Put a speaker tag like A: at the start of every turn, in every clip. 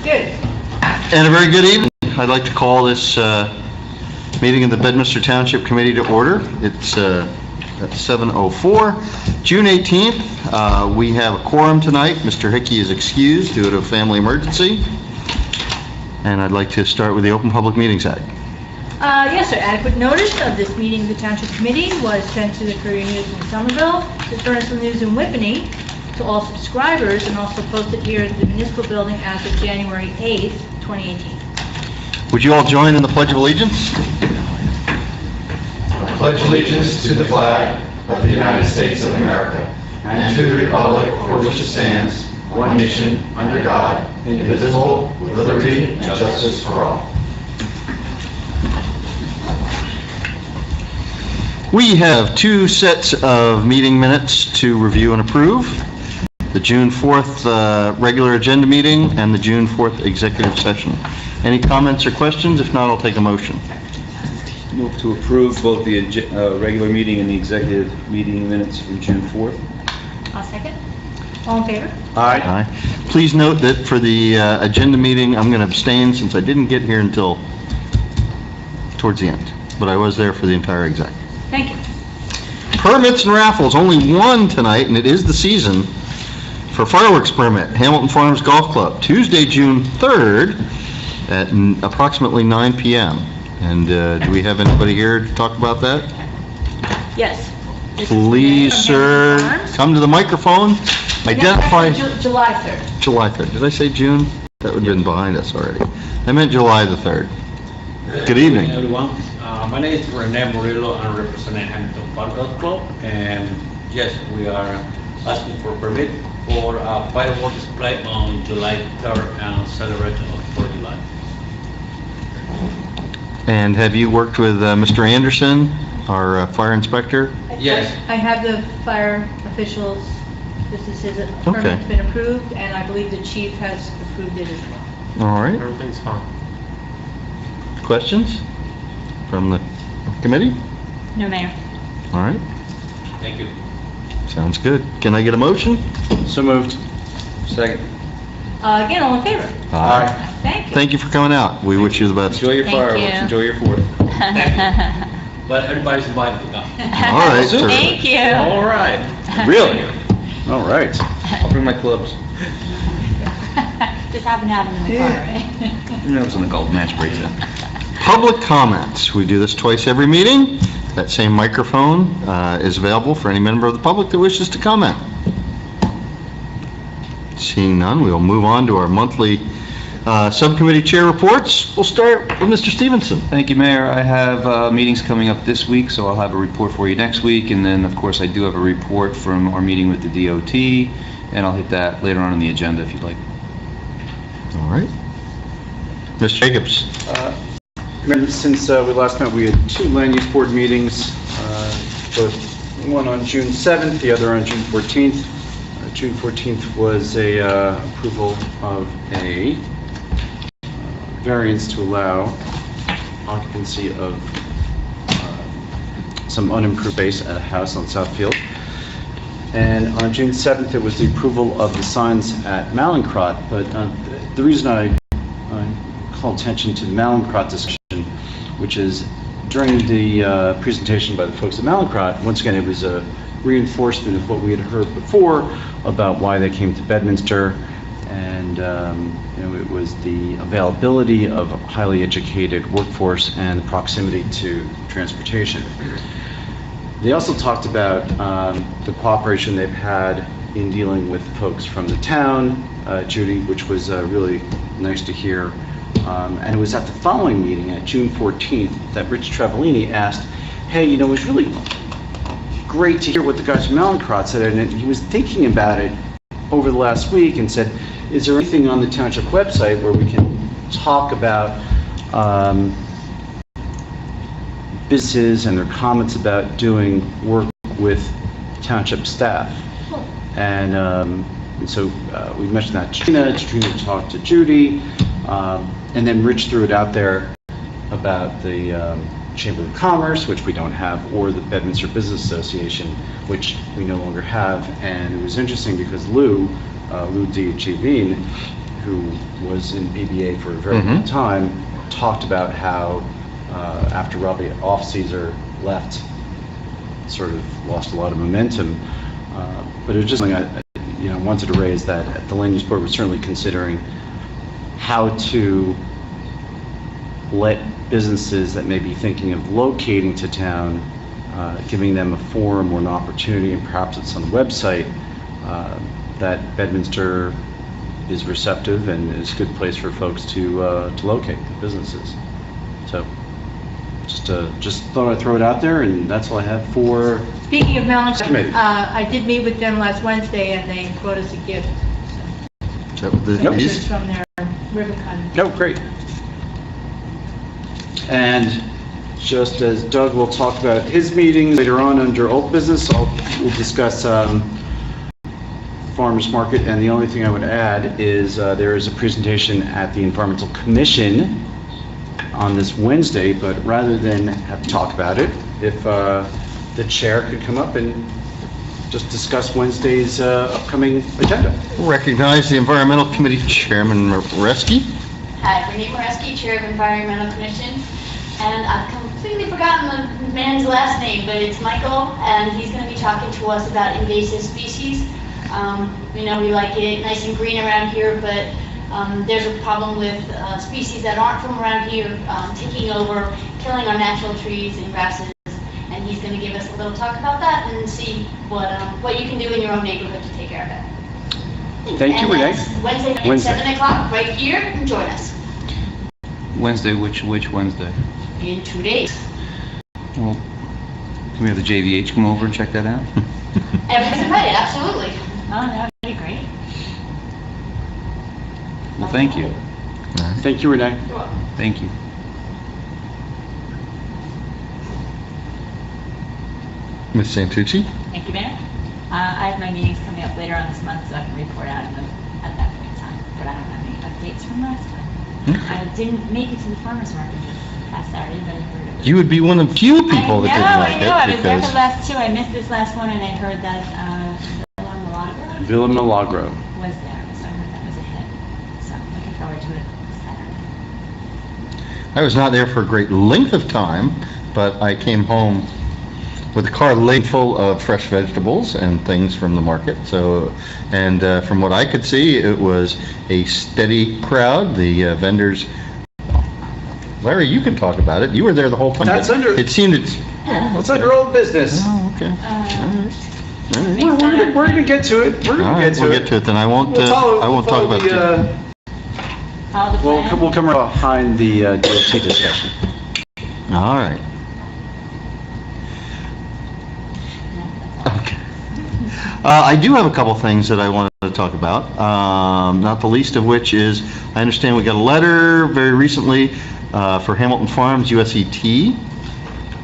A: Good.
B: And a very good evening. I'd like to call this meeting of the Bedminster Township Committee to order. It's at 7:04. June 18th, we have a quorum tonight. Mr. Hickey is excused due to a family emergency. And I'd like to start with the Open Public Meetings Act.
A: Yes, sir. Adequate notice of this meeting of the Township Committee was sent to the Courier News in Somerville, to Furnace News in Whippany, to all subscribers, and also posted here at the Municipal Building as of January 8th, 2018.
B: Would you all join in the Pledge of Allegiance?
C: I pledge allegiance to the flag of the United States of America and to the republic for which it stands, one nation, under God, indivisible, with liberty and justice for all.
B: We have two sets of meeting minutes to review and approve. The June 4th regular agenda meeting and the June 4th executive session. Any comments or questions? If not, I'll take a motion.
D: Move to approve both the regular meeting and the executive meeting minutes from June 4th.
A: I'll second. All in favor?
B: Aye. Please note that for the agenda meeting, I'm going to abstain since I didn't get here until towards the end, but I was there for the entire exec.
A: Thank you.
B: Permits and raffles, only one tonight, and it is the season for fireworks permit, Hamilton Farms Golf Club, Tuesday, June 3rd at approximately 9 p.m. And do we have anybody here to talk about that?
A: Yes.
B: Please, sir, come to the microphone. Identify.
A: July 3rd.
B: July 3rd. Did I say June? That would have been behind us already. I meant July the 3rd. Good evening.
E: Everyone. My name is Rene Murillo. I represent Hamilton Farm Golf Club, and yes, we are asking for permit for a fireworks display on July 3rd and celebration of 4th of July.
B: And have you worked with Mr. Anderson, our fire inspector?
E: Yes.
A: I have the fire officials. This is his permit's been approved, and I believe the chief has approved it as well.
B: All right.
E: Everything's fine.
B: Questions from the committee?
A: No, Mayor.
B: All right.
E: Thank you.
B: Sounds good. Can I get a motion?
D: So moved. Second.
A: Again, all in favor?
B: Aye.
A: Thank you.
B: Thank you for coming out. We wish you the best.
D: Enjoy your
F: Thank
D: fireworks.
F: you.
D: Enjoy your 4th.
E: But everybody's invited to come.
B: All right. Sir.
F: Thank you.
D: All right. Really? All right. I'll bring my clubs.
F: Just happen to have them in the car, right?
D: That was on the golf match break then.
B: Public comments. We do this twice every meeting. That same microphone is available for any member of the public that wishes to comment. Seeing none, we'll move on to our monthly subcommittee chair reports. We'll start with Mr. Stevenson.
D: Thank you, Mayor. I have meetings coming up this week, so I'll have a report for you next week. And then, of course, I do have a report from our meeting with the DOT, and I'll hit that later on the agenda if you'd like.
B: All right. Ms. Jacobs.
G: Since we last met, we had two land use board meetings, both one on June 7th, the other on June 14th. June 14th was a approval of a variance to allow occupancy of some unimproved space at a house on Southfield. And on June 7th, it was the approval of the signs at Malincrot. But the reason I call attention to the Malincrot discussion, which is during the presentation by the folks at Malincrot, once again, it was a reinforcement of what we had heard before about why they came to Bedminster, and it was the availability of a highly educated workforce and the proximity to transportation. They also talked about the cooperation they've had in dealing with folks from the town, Judy, which was really nice to hear. And it was at the following meeting, at June 14th, that Rich Travellini asked, hey, it was really great to hear what the guys from Malincrot said, and he was thinking about it over the last week and said, is there anything on the township website where we can talk about businesses and their comments about doing work with township staff? And so we mentioned that to Trina talked to Judy, and then Rich threw it out there about the Chamber of Commerce, which we don't have, or the Bedminster Business Association, which we no longer have. And it was interesting because Lou Diachivine who was in ABA for a very long time, talked about how after Robbie Offcaesar left, sort of lost a lot of momentum. But it was just something I wanted to raise, that the land use board was certainly considering how to let businesses that may be thinking of locating to town, giving them a forum or an opportunity, and perhaps it's on the website, that Bedminster is receptive and is a good place for folks to locate businesses. So just thought I'd throw it out there, and that's all I have for.
A: Speaking of Malincrot,
G: Committee.
A: I did meet with them last Wednesday, and they brought us a gift.
B: Is that what this
A: So,
B: is?
A: from their ribbon-cutting.
G: No, great. And just as Doug will talk about his meeting later on under old business, we'll discuss farmers market. And the only thing I would add is there is a presentation at the Environmental Commission on this Wednesday, but rather than have to talk about it, if the chair could come up and just discuss Wednesday's upcoming agenda.
B: Recognize the Environmental Committee Chairman Reski.
F: Hi, Renee Moreski, Chair of Environmental Commission, and I've completely forgotten the man's last name, but it's Michael, and he's going to be talking to us about invasive species. We like it nice and green around here, but there's a problem with species that aren't from around here taking over, killing our natural trees and grasses, and he's going to give us a little talk about that and see what you can do in your own neighborhood to take care of it.
G: Thank you, Renee.
F: And that's Wednesday night, 7 o'clock, right here, and join us.
D: Wednesday, which Wednesday?
F: In 2 days.
D: Well, can we have the JVH come over and check that out?
F: Everyone's invited, absolutely.
A: Oh, that would be great.
D: Well, thank you.
G: Thank you, Renee.
F: You're welcome.
D: Thank you.
B: Ms. Santucci?
H: Thank you, Mayor. I have my meetings coming up later on this month, so I can report out on them at that point in time, but I don't have any updates from last time. I didn't make it to the farmer's market this past Saturday, but I heard it was...
B: You would be one of the few people that
H: I know, I
B: didn't
H: was there for
B: make
H: the last two. I missed this last one, and I heard that
G: Villa Milagro.
H: was there, so I heard that was a hit. So I'm looking forward to it Saturday.
B: I was not there for a great length of time, but I came home with a car laden full of fresh vegetables and things from the market. So, and from what I could see, it was a steady crowd. The vendors, Larry, you can talk about it. You were there the whole time.
G: That's under-
B: It seemed
G: What's under old business?
B: Oh, okay. All right.
G: We're gonna get to it. We're
B: All
G: gonna
B: right,
G: get to
B: we'll
G: it.
B: get to it then. I won't
G: We'll
B: talk about it.
H: Follow the plan.
G: We'll come behind the DOT discussion.
B: All right. Okay. I do have a couple things that I wanted to talk about, not the least of which is, I understand we got a letter very recently for Hamilton Farms, USET.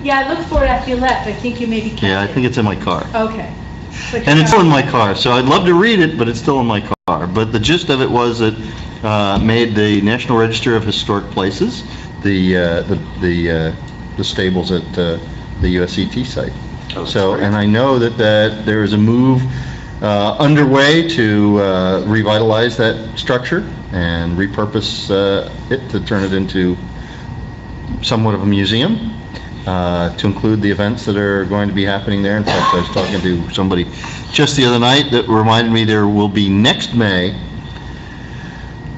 A: Yeah, I looked for it after you left. I think you maybe kept it.
B: Yeah, I think it's in my car.
A: Okay. But
B: And it's still in my car, so I'd love to read it, but it's still in my car. But the gist of it was it made the National Register of Historic Places, the stables at the USET site.
G: Oh,
B: So,
G: that's great.
B: and I know that there is a move underway to revitalize that structure and repurpose it to turn it into somewhat of a museum, to include the events that are going to be happening there. In fact, I was talking to somebody just the other night that reminded me there will be next May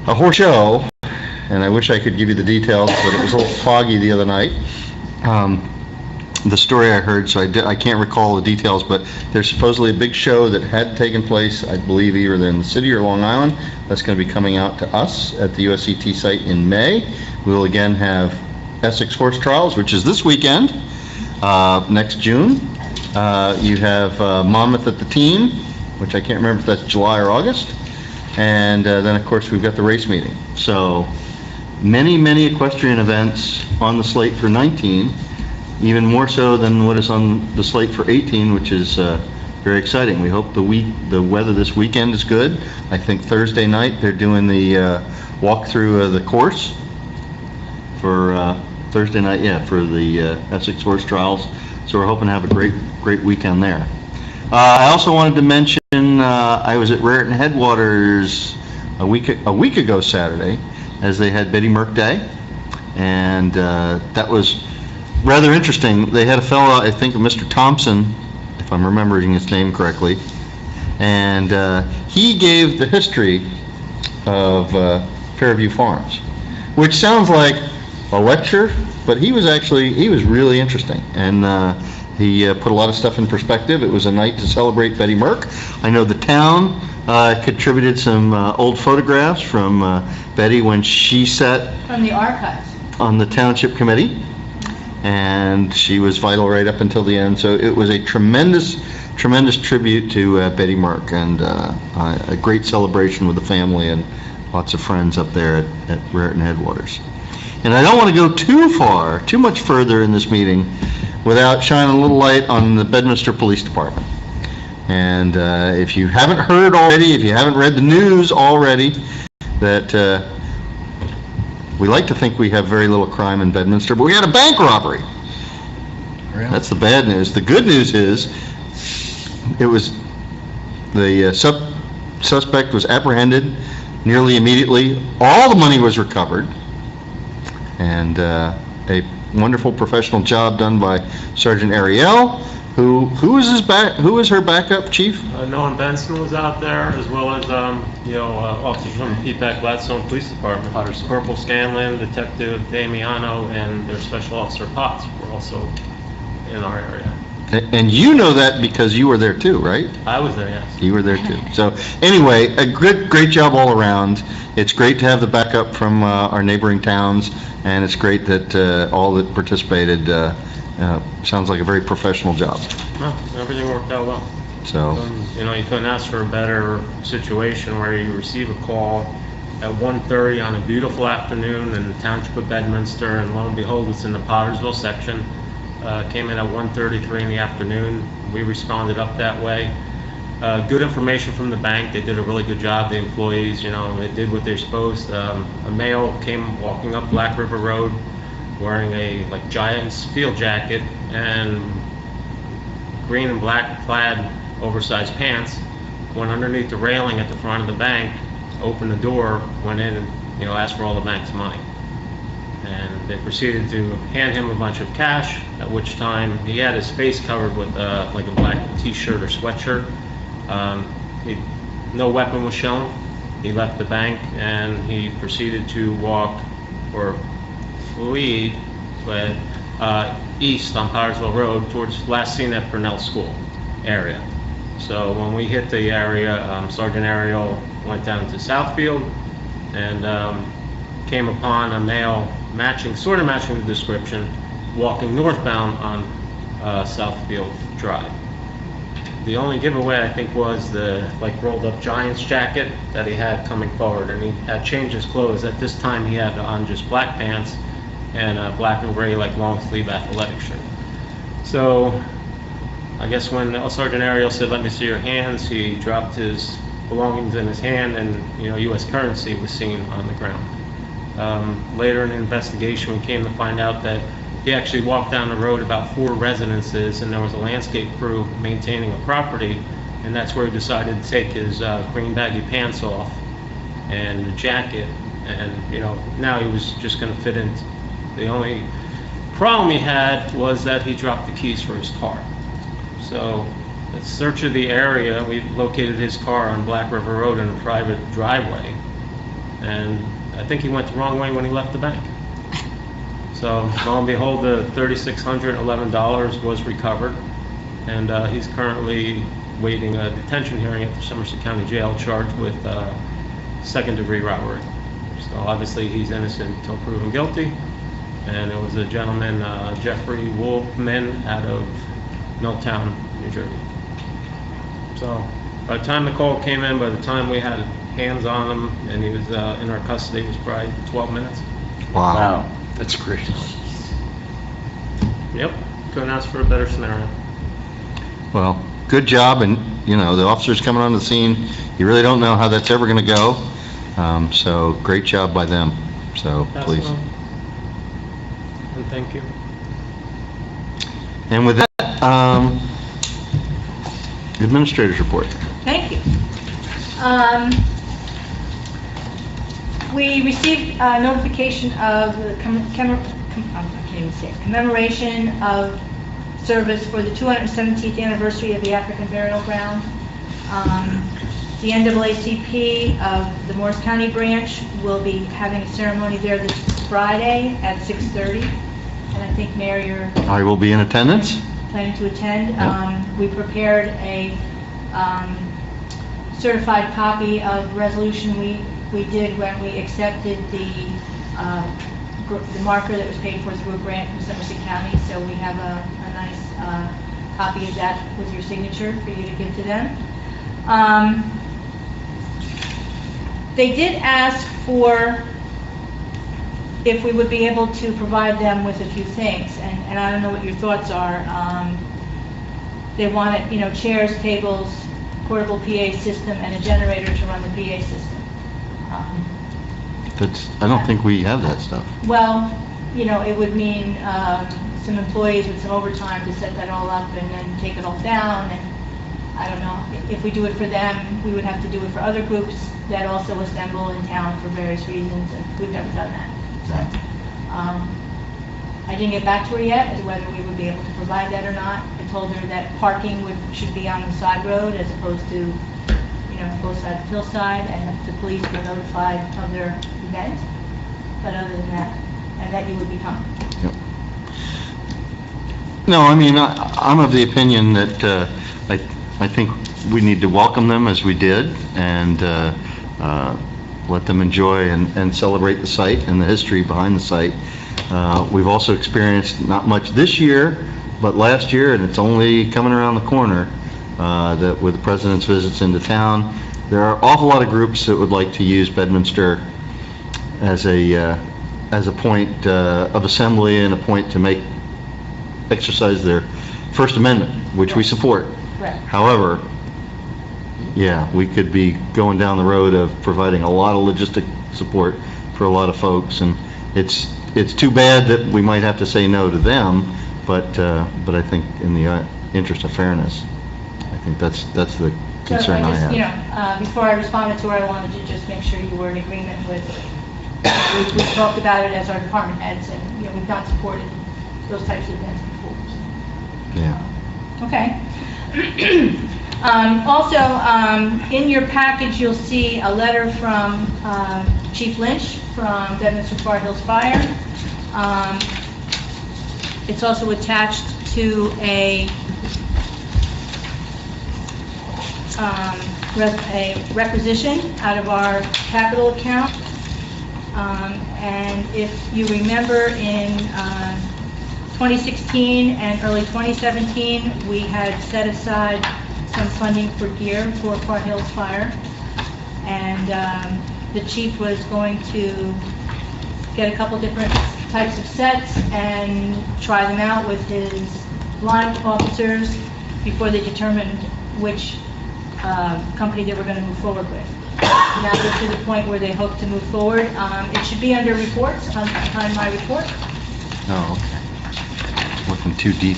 B: a horse show, and I wish I could give you the details, but it was a little foggy the other night. The story I heard, so I can't recall the details, but there's supposedly a big show that had taken place, I believe, either in the city or Long Island. That's going to be coming out to us at the USET site in May. We will again have Essex Horse Trials, which is this weekend, next June. You have Monmouth at the Team, which I can't remember if that's July or August. And then, of course, we've got the race meeting. So many equestrian events on the slate for 19. Even more so than what is on the slate for 18, which is very exciting. We hope the weather this weekend is good. I think Thursday night they're doing the walkthrough of the course for Thursday night, for the Essex Horse Trials. So we're hoping to have a great weekend there. I also wanted to mention I was at Raritan Headwaters a week ago Saturday, as they had Betty Merck Day, and that was rather interesting. They had a fellow, I think Mr. Thompson, if I'm remembering his name correctly, and he gave the history of Fairview Farms, which sounds like a lecture, but he was really interesting, and he put a lot of stuff in perspective. It was a night to celebrate Betty Merck. I know the town contributed some old photographs from Betty when she sat
A: From the archives.
B: on the Township Committee, and she was vital right up until the end. So it was a tremendous tribute to Betty Merck, and a great celebration with the family and lots of friends up there at Raritan Headwaters. And I don't want to go too much further in this meeting without shining a little light on the Bedminster Police Department. And if you haven't heard already, if you haven't read the news already, that we like to think we have very little crime in Bedminster, but we had a bank robbery. Really? That's the bad news. The good news is it was the suspect was apprehended nearly immediately. All the money was recovered, and a wonderful professional job done by Sergeant Ariel, who is her backup chief?
I: Nolan Benson was out there, as well as officers from the P-PAC Gladstone Police Department. Corporal Scanlon, Detective Damiano, and their Special Officer Potts were also in our area.
B: And you know that because you were there too, right?
I: I was there, yes.
B: You were there too. So anyway, a great job all around. It's great to have the backup from our neighboring towns, and it's great that all that participated. Sounds like a very professional job.
I: No, everything worked out well.
B: So
I: you couldn't ask for a better situation where you receive a call at 1:30 on a beautiful afternoon in the Township of Bedminster, and lo and behold, it's in the Pottersville section. Came in at 1:33 in the afternoon. We responded up that way. Good information from the bank. They did a really good job. The employees, they did what they're supposed. A male came walking up Black River Road wearing a Giants field jacket and green and black plaid oversized pants, went underneath the railing at the front of the bank, opened the door, went in and asked for all the bank's money. And they proceeded to hand him a bunch of cash, at which time he had his face covered with a black t-shirt or sweatshirt. No weapon was shown. He left the bank and he proceeded to walk or flee east on Pottersville Road towards last seen at Purnell School area. So when we hit the area, Sergeant Ariel went down to Southfield and came upon a male sort of matching the description, walking northbound on Southfield Drive. The only giveaway, I think, was the rolled up Giants jacket that he had coming forward, and he had changed his clothes. At this time he had on just black pants and a black and gray long sleeve athletic shirt. So I guess when Sergeant Ariel said, "Let me see your hands," he dropped his belongings in his hand, and U.S. currency was seen on the ground. Later in the investigation, we came to find out that he actually walked down the road about 4 residences, and there was a landscape crew maintaining a property, and that's where he decided to take his green baggy pants off and the jacket, and now he was just going to fit in. The only problem he had was that he dropped the keys for his car. So, in search of the area, we located his car on Black River Road in a private driveway, and I think he went the wrong way when he left the bank. So, lo and behold, the $3,611 was recovered, and he's currently waiting a detention hearing at the Somerset County Jail, charged with second-degree robbery. So obviously he's innocent until proven guilty, and it was a gentleman, Jeffrey Wolfman, out of Milltown, New Jersey. So by the time the call came in, by the time we had hands on him and he was in our custody, it was probably 12 minutes.
B: wow.
G: That's great.
I: Yep, couldn't ask for a better scenario.
B: Well, good job, and the officers coming on the scene, you really don't know how that's ever going to go. So great job by them. So please.
I: And thank you.
B: And with that, administrator's report.
A: Thank you. We received notification of the commemoration of service for the 217th anniversary of the African burial ground. The NAACP of the Morris County branch will be having a ceremony there this Friday at 6:30. And I think, Mayor, you're
B: I will be in attendance.
A: planning to attend. We prepared a certified copy of resolution we did when we accepted the marker that was paid for through a grant from Somerset County. So we have a nice copy of that with your signature for you to give to them. They did ask for if we would be able to provide them with a few things, and I don't know what your thoughts are. They wanted, chairs, tables, portable PA system, and a generator to run the PA system.
B: I don't think we have that stuff.
A: Well, it would mean some employees with some overtime to set that all up and then take it all down, and I don't know. If we do it for them, we would have to do it for other groups that also assemble in town for various reasons, and we've never done that. So, I didn't get back to her yet as to whether we would be able to provide that or not. I told her that parking should be on the side road as opposed to, both sides of hillside, and that the police were notified of their event. But other than that, and that you would be coming.
B: Yep. No, I mean, I'm of the opinion that I think we need to welcome them as we did, and let them enjoy and celebrate the site and the history behind the site. We've also experienced not much this year, but last year, and it's only coming around the corner, that with the president's visits into town, there are an awful lot of groups that would like to use Bedminster as a point of assembly and a point to exercise their First Amendment, which we support.
A: Right.
B: However, yeah, we could be going down the road of providing a lot of logistic support for a lot of folks, and it's too bad that we might have to say no to them, but I think in the interest of fairness, I think that's the concern I have.
A: Before I responded to her, I wanted to just make sure you were in agreement with, we talked about it as our department heads, and, we've not supported those types of events before. So.
B: Yeah.
A: Okay. Also, in your package, you'll see a letter from Chief Lynch from Bedminster Far Hills Fire. It's also attached to a requisition out of our capital account. And if you remember, in 2016 and early 2017, we had set aside some funding for gear for Far Hills Fire, and the chief was going to get a couple different types of sets and try them out with his line officers before they determined which company they were going to move forward with. Now they're to the point where they hope to move forward. It should be under reports, behind my report.
B: Oh, okay. Looking too deep.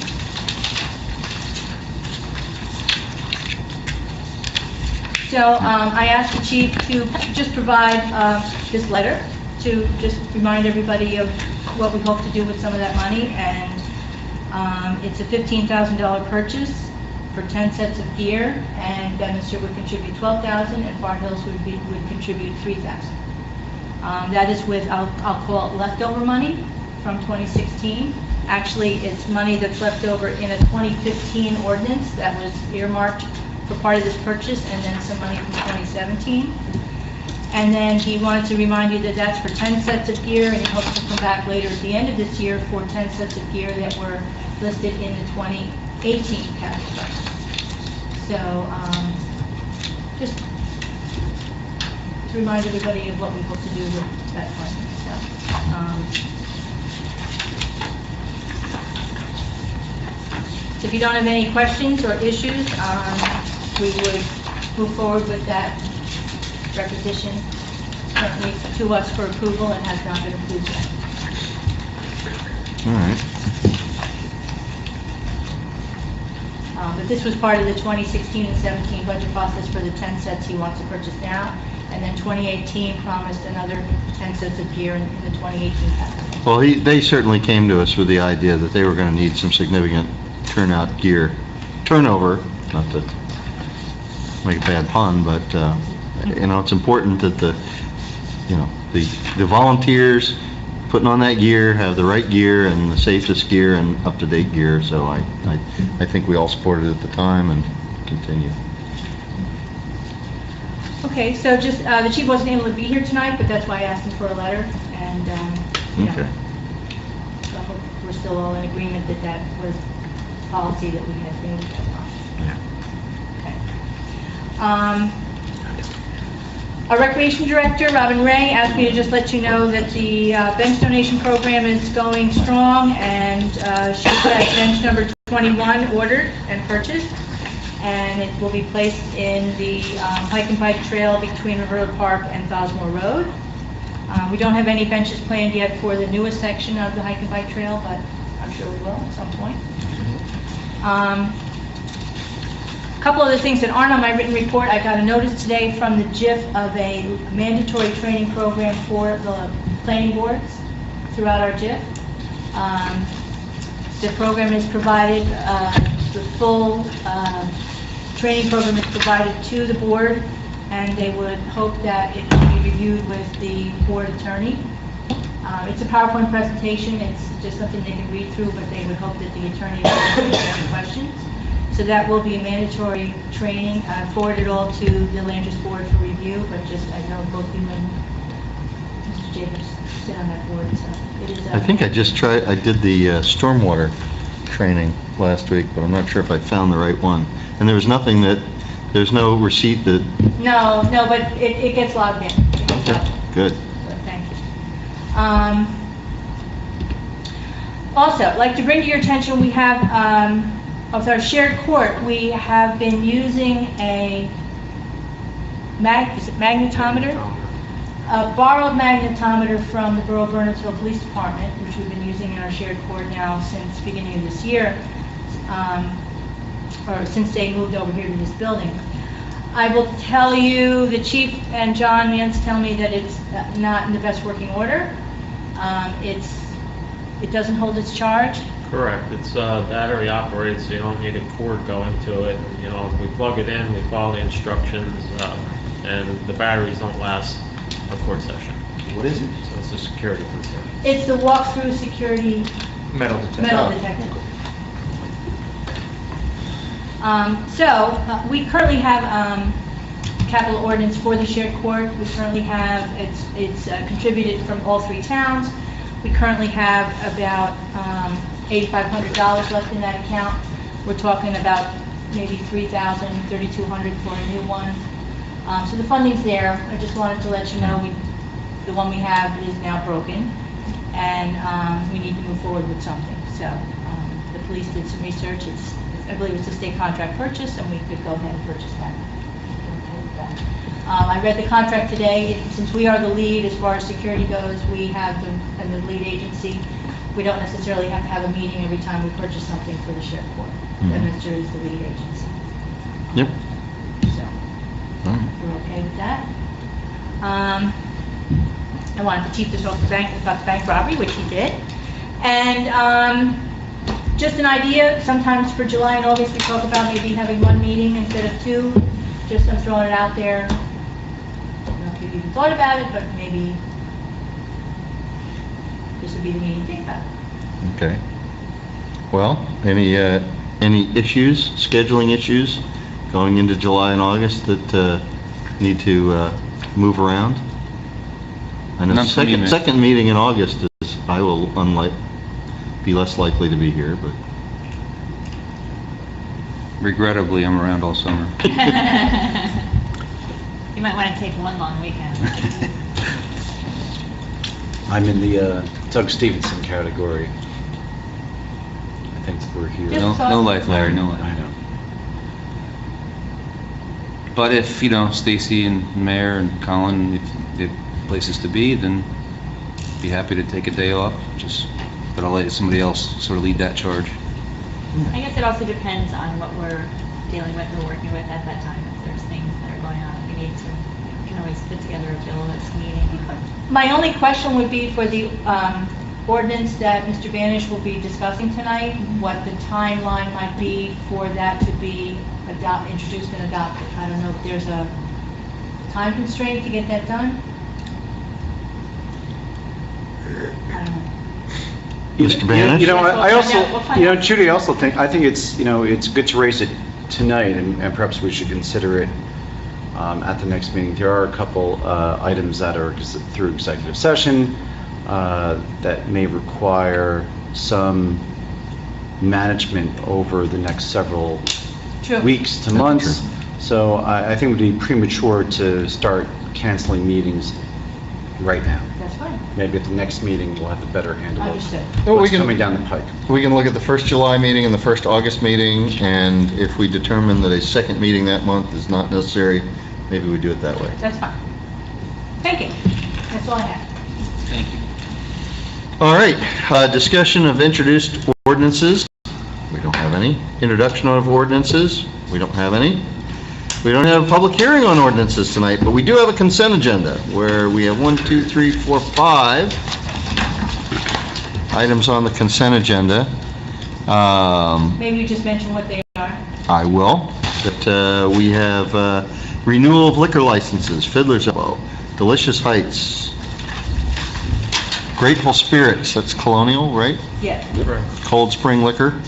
A: So I asked the chief to just provide this letter to just remind everybody of what we hope to do with some of that money, and it's a $15,000 purchase for 10 sets of gear, and Bedminster would contribute $12,000, and Far Hills would contribute $3,000. That is with, I'll call it leftover money from 2016. Actually, it's money that's left over in a 2015 ordinance that was earmarked for part of this purchase, and then some money from 2017. And then he wanted to remind you that that's for 10 sets of gear, and he hopes to come back later at the end of this year for 10 sets of gear that were listed in the 2018 capital budget. So, just to remind everybody of what we hope to do with that funding. So if you don't have any questions or issues, we would move forward with that requisition currently to us for approval and has not been approved yet.
B: All right.
A: But this was part of the 2016 and 17 budget process for the 10 sets he wants to purchase now. And then 2018 promised another 10 sets of gear in the 2018 package.
B: Well, they certainly came to us with the idea that they were going to need some significant turnover, not to make a bad pun, but, it's important that the volunteers putting on that gear have the right gear and the safest gear and up-to-date gear, so I think we all supported it at the time and continue.
A: Okay, so just, the chief wasn't able to be here tonight, but that's why I asked him for a letter, and,
B: Okay.
A: So I hope we're still all in agreement that that was policy that we had made. Okay. Our recreation director, Robin Ray, asked me to just let you know that the bench donation program is going strong, and she has bench number 21 ordered and purchased, and it will be placed in the hike and bike trail between River Road Park and Fosmore Road. We don't have any benches planned yet for the newest section of the hike and bike trail, but I'm sure we will at some point. A couple of the things that aren't on my written report, I got a notice today from the GIF of a mandatory training program for the planning boards throughout our GIF. The program is provided, the full training program is provided to the board, and they would hope that it can be reviewed with the board attorney. It's a PowerPoint presentation, it's just something they can read through, but they would hope that the attorney will answer questions. So that will be a mandatory training. I forwarded it all to the land use board for review, but just, I know both you and Mr. Jacobs sit on that board, so it is.
B: I think I did the stormwater training last week, but I'm not sure if I found the right one. And there's no receipt that...
A: No, but it gets logged in. It gets logged in.
B: Good.
A: So, thank you. Also, I'd like to bring to your attention, we have, of our shared court, we have been using a magnetometer? A borrowed magnetometer from the Borough of Bernardsville Police Department, which we've been using in our shared court now since the beginning of this year, or since they moved over here to this building. I will tell you, the chief and John Mance tell me that it's not in the best working order. It doesn't hold its charge.
I: Correct. It's battery operated, so you don't need a cord going to it. We plug it in, we follow the instructions, and the batteries don't last a court session.
G: What is it?
I: So it's a security concern.
A: It's the walk-through security
I: Metal detector.
A: metal detector. We currently have capital ordinance for the shared court. We currently have, it's contributed from all three towns. We currently have about $8,500 left in that account. We're talking about maybe $3,000, $3,200 for a new one. So the funding's there. I just wanted to let you know the one we have is now broken, and we need to move forward with something. So the police did some research. I believe it's a state contract purchase, and we could go ahead and purchase that. I read the contract today. Since we are the lead as far as security goes, we have the lead agency. We don't necessarily have to have a meeting every time we purchase something for the sheriff court. The minister is the lead agency.
B: Yep.
A: So, we're okay with that. I wanted the chief to talk about the bank robbery, which he did. And just an idea, sometimes for July and August, we talk about maybe having one meeting instead of two. Just I'm throwing it out there. I don't know if you've even thought about it, but maybe this would be the meeting to think about.
B: Okay. Well, any issues, scheduling issues going into July and August that need to move around? And the
D: None for me, man.
B: second meeting in August is, I will be less likely to be here, but
D: Regrettably, I'm around all summer.
H: You might want to take one long weekend.
G: I'm in the Doug Stevenson category. I think we're here.
A: Just
D: No life, Larry, no life.
G: I know.
D: But if, Stacy and Mayor and Colin, if they have places to be, then be happy to take a day off. But I'll let somebody else sort of lead that charge.
H: I guess it also depends on what we're dealing with or working with at that time. If there's things that are going on, we need to can always put together a bill this meeting.
A: My only question would be for the ordinance that Mr. Banish will be discussing tonight, what the timeline might be for that to be introduced and adopted. I don't know if there's a time constraint to get that done? I don't know.
B: Mr. Banish?
G: You know, I
A: We'll find
G: also, you know,
A: out.
G: Judy, I also think, I think it's, you know, it's good to raise it tonight, and perhaps we should consider it at the next meeting. There are a couple items that are through executive session that may require some management over the next several
A: True.
G: weeks to months. So I think it would be premature to start canceling meetings right now.
A: That's fine.
G: Maybe at the next meeting, we'll have a better handle of
A: Understood.
B: Well, we
G: what's
B: can-
G: coming down the pike.
B: We can look at the first July meeting and the first August meeting, and if we determine that a second meeting that month is not necessary, maybe we do it that way.
A: That's fine. Thank you. That's all I have.
D: Thank you.
B: All right, discussion of introduced ordinances. We don't have any. Introduction of ordinances. We don't have any. We don't have a public hearing on ordinances tonight, but we do have a consent agenda where we have 1, 2, 3, 4, 5 items on the consent agenda.
A: Maybe you just mention what they are.
B: I will. But we have renewal of liquor licenses, Fiddler's Elbow, Delicious Heights, Grateful Spirits, that's Colonial, right?
A: Yes,
B: Cold Spring Liquor,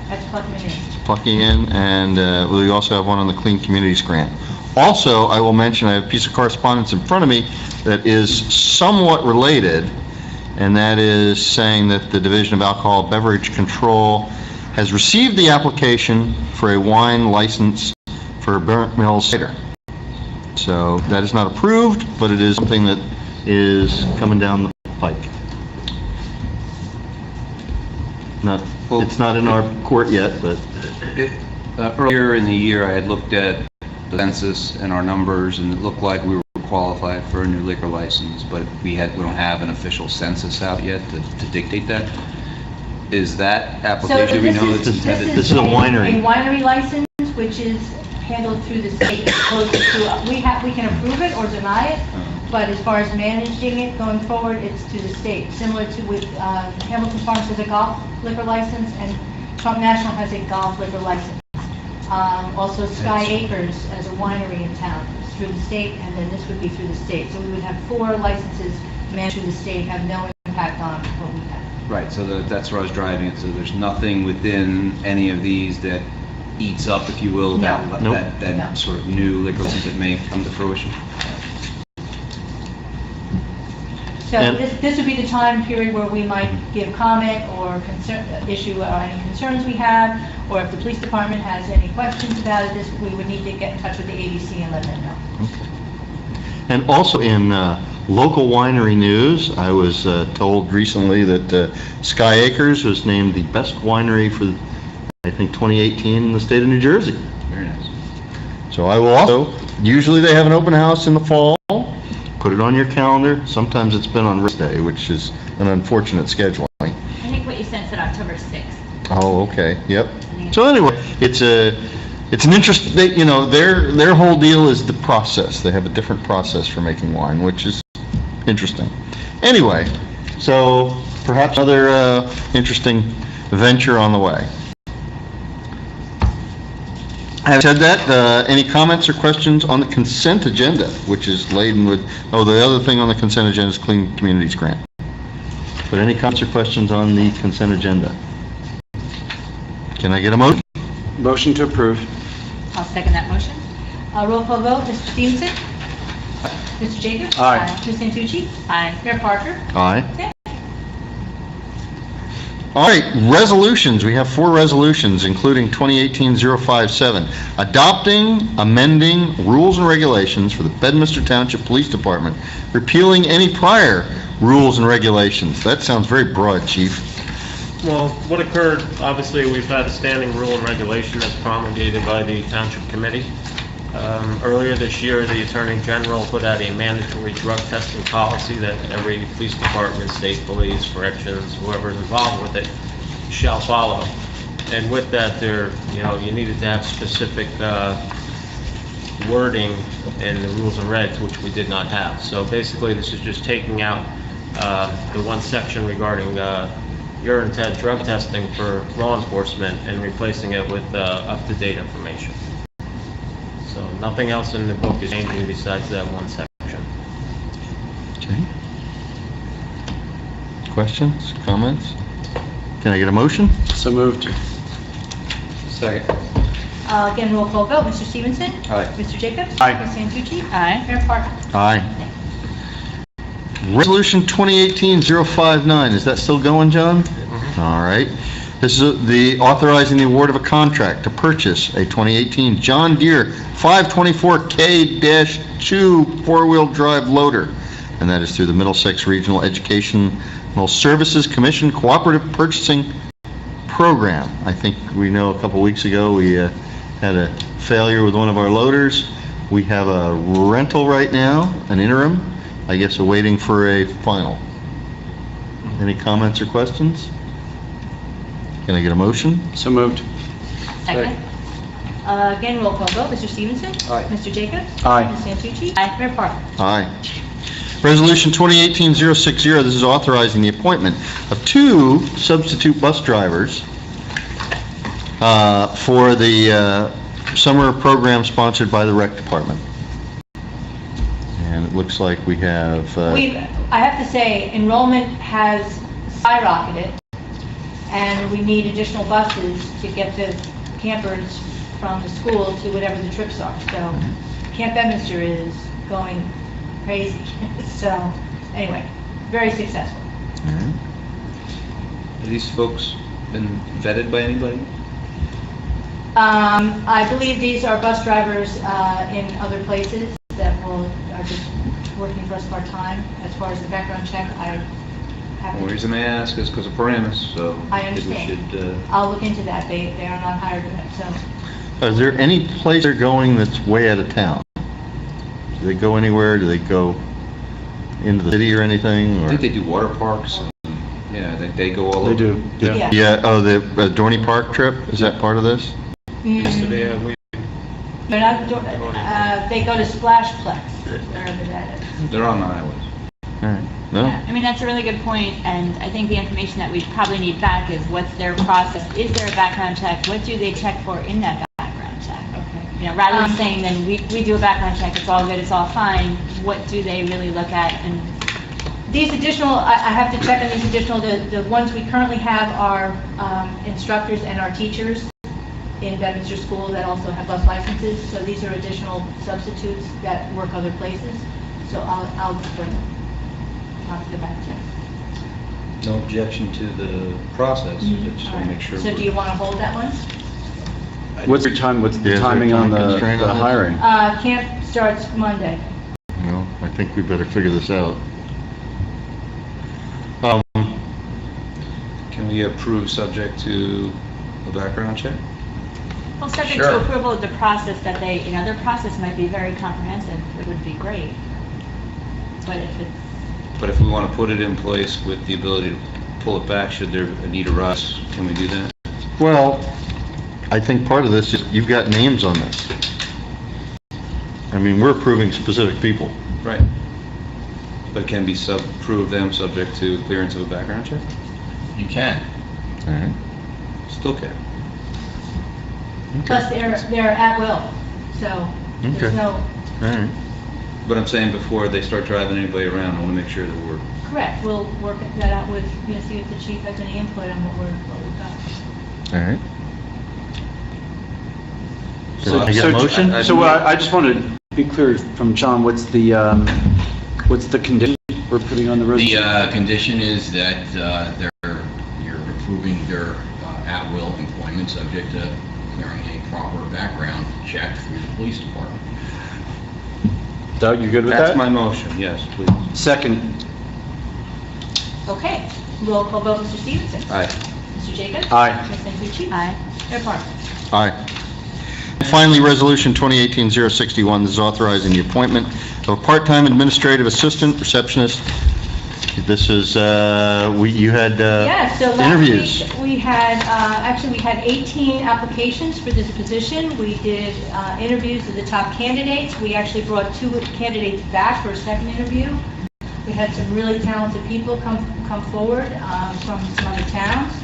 A: that's plugging it in.
B: Plucking in, and we also have one on the Clean Communities Grant. Also, I will mention, I have a piece of correspondence in front of me that is somewhat related, and that is saying that the Division of Alcohol Beverage Control has received the application for a wine license for Burnt Mill Cider. So that is not approved, but it is something that is coming down the pike. It's not in our court yet, but
D: Earlier in the year, I had looked at the census and our numbers, and it looked like we were qualified for a new liquor license, but we don't have an official census out yet to dictate that. Is that application, do we know that's intended?
B: This is a winery.
A: A winery license, which is handled through the state, as opposed to, we can approve it or deny it, but as far as managing it going forward, it's to the state. Similar to with Hamilton Farms has a golf liquor license, and Trump National has a golf liquor license. Also Sky Acres as a winery in town, it's through the state, and then this would be through the state. So we would have 4 licenses managed through the state, have no impact on what we have.
D: Right, so that's where I was driving it, so there's nothing within any of these that eats up, if you will,
A: No.
B: Nope.
D: that
A: No.
D: sort of new liquor license that may come to fruition?
A: So
B: And-
A: this would be the time period where we might give comment or issue any concerns we have, or if the police department has any questions about it, we would need to get in touch with the ABC and let them know.
B: And also in local winery news, I was told recently that Sky Acres was named the best winery for, I think, 2018 in the state of New Jersey.
D: Very nice.
B: So I will also, usually they have an open house in the fall, put it on your calendar. Sometimes it's been on race day, which is an unfortunate scheduling.
H: I think what you sent said October 6th.
B: Oh, okay, yep. So anyway, it's an interest, you know, their whole deal is the process. They have a different process for making wine, which is interesting. Anyway, so perhaps another interesting venture on the way. Having said that, any comments or questions on the consent agenda, which is laden with, the other thing on the consent agenda is Clean Communities Grant. But any comments or questions on the consent agenda? Can I get a motion?
G: Motion to approve.
H: I'll second that motion.
A: Roll call vote, Mr. Stevenson? Mr. Jacobs?
G: Aye.
A: Ms. Santucci?
H: Aye.
A: Mayor Parker?
B: Aye.
A: Okay.
B: All right, resolutions. We have 4 resolutions, including 2018-057, adopting, amending rules and regulations for the Bedminster Township Police Department, repealing any prior rules and regulations. That sounds very broad, Chief.
I: Well, what occurred, obviously, we've had a standing rule and regulation that's promulgated by the Township Committee. Earlier this year, the Attorney General put out a mandatory drug testing policy that every police department, state police, corrections, whoever's involved with it, shall follow. And with that, you needed to have specific wording in the rules and regs, which we did not have. So basically, this is just taking out the one section regarding urine drug testing for law enforcement and replacing it with up-to-date information. So nothing else in the book is changing besides that one section.
B: Okay. Questions, comments? Can I get a motion?
G: So moved.
D: Second.
A: Again, roll call vote. Mr. Stevenson?
D: Aye.
A: Mr. Jacobs?
G: Aye.
A: Ms. Santucci?
H: Aye.
A: Mayor Parker?
B: Aye. Resolution 2018-059, is that still going, John? All right. This is the authorizing the award of a contract to purchase a 2018 John Deere 524K-2 four-wheel drive loader, and that is through the Middlesex Regional Educational Services Commission Cooperative Purchasing Program. I think we know a couple weeks ago we had a failure with one of our loaders. We have a rental right now, an interim, I guess awaiting for a final. Any comments or questions? Can I get a motion?
G: So moved.
H: Second.
A: Again, roll call vote. Mr. Stevenson?
D: Aye.
A: Mr. Jacobs?
G: Aye.
A: Ms. Santucci?
H: Aye.
A: Mayor Parker?
B: Aye. Resolution 2018-060, this is authorizing the appointment of 2 substitute bus drivers for the summer program sponsored by the Rec Department. And it looks like we have...
A: I have to say, enrollment has skyrocketed, and we need additional buses to get the campers from the school to whatever the trips are. So Camp Bedminster is going crazy. So anyway, very successful.
D: Have these folks been vetted by anybody?
A: I believe these are bus drivers in other places that are just working for us part-time. As far as the background check, I
D: The
A: haven't,
D: reason I ask is because of Paramus, so
A: I
D: I think we
A: understand.
D: should,
A: I'll look into that. They are not hired yet, so.
B: Is there any place they're going that's way out of town? Do they go anywhere? Do they go into the city or anything?
D: I
B: Or?
D: think they do water parks, and, yeah, they go all over.
G: They do.
A: Yeah.
B: Yeah, oh, the Dorney Park trip, is that part of this?
I: Yesterday, we
A: They're not, they go to Splashplex, wherever that is.
D: They're on the highways.
B: All right, no?
H: Yeah, I mean, that's a really good point, and I think the information that we probably need back is what's their process? Is there a background check? What do they check for in that background check?
A: Okay.
H: You know, rather than saying, then we do a background check, it's all good, it's all fine, what do they really look at? And
A: These additional, I have to check on these additional, the ones we currently have are instructors and our teachers in Bedminster School that also have bus licenses. So these are additional substitutes that work other places. So I'll bring them. I'll have to go back to them.
D: No objection to the process, I just want to make sure.
A: So do you want to hold that one?
G: What's the
B: Yeah,
G: timing on
B: time
G: the
B: constraint on this?
G: hiring?
A: Camp starts Monday.
B: Well, I think we better figure this out.
D: Can we approve subject to a background check?
H: well, subject
D: Sure.
H: to approval of the process that they, you know, their process might be very comprehensive, it would be great. But if it's,
D: But if we want to put it in place with the ability to pull it back, should there a need arise, can we do that?
B: Well, I think part of this is, you've got names on this. I mean, we're approving specific people.
D: Right. But can be approve them subject to clearance of a background check?
C: You can.
B: All right.
D: Still can.
A: Plus, they're at will. So there's
B: Okay.
A: no,
B: All right.
D: But I'm saying before they start driving anybody around, I want to make sure that we're,
A: correct. We'll work that out with, see if the chief has any input on what we've got.
B: All right.
G: So-
B: Can I get a motion?
G: So I just want to be clear from John, what's the condition we're putting on the resolution?
J: The condition is that you're approving their at-will employment subject to clearing a proper background check through the police department.
G: Doug, you good with
D: that's
G: that?
D: my motion, yes, please.
G: Second.
A: Okay. Roll call vote, Mr. Stevenson.
D: Aye.
A: Mr. Jacobs?
G: Aye.
A: Ms. Santucci?
H: aye.
A: Mayor Parker?
B: Aye. Finally, Resolution 2018-061, this is authorizing the appointment of a part-time administrative assistant, receptionist, This is, you had
A: Yeah, so last
B: interviews.
A: week, we had, actually, we had 18 applications for this position. We did interviews of the top candidates. We actually brought 2 candidates back for a second interview. We had some really talented people come forward from some other towns.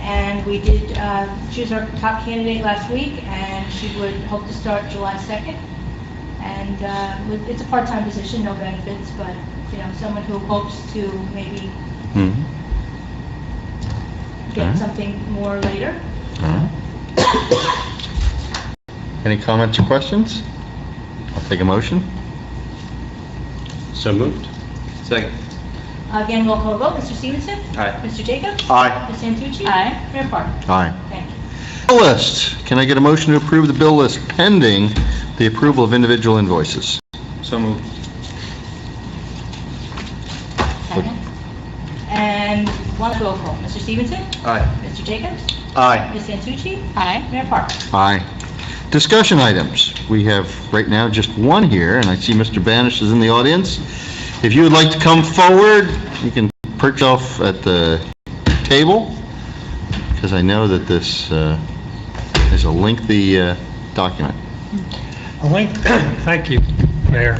A: And we did choose our top candidate last week, and she would hope to start July 2nd. And it's a part-time position, no benefits, but, you know, someone who hopes to maybe
B: Mhm.
A: get
B: Alright.
A: something more later.
B: All right. Any comments or questions? I'll take a motion.
G: So moved.
D: Second.
A: Again, roll call vote, Mr. Stevenson?
G: Aye.
A: Mr. Jacobs?
B: Aye.
A: Ms. Santucci?
H: Aye.
A: Mayor Parker?
B: Aye.
A: Thank you.
B: Bill list. Can I get a motion to approve the bill list pending the approval of individual invoices?
D: So moved.
A: Second. And one roll call, Mr. Stevenson?
D: Aye.
A: Mr. Jacobs?
G: Aye.
A: Ms. Santucci?
H: Aye.
A: Mayor Parker?
B: Aye. Discussion items. We have right now just one here, and I see Mr. Banish is in the audience. If you would like to come forward, you can perch off at the table, because I know that this is a lengthy document.
K: Thank you, Mayor.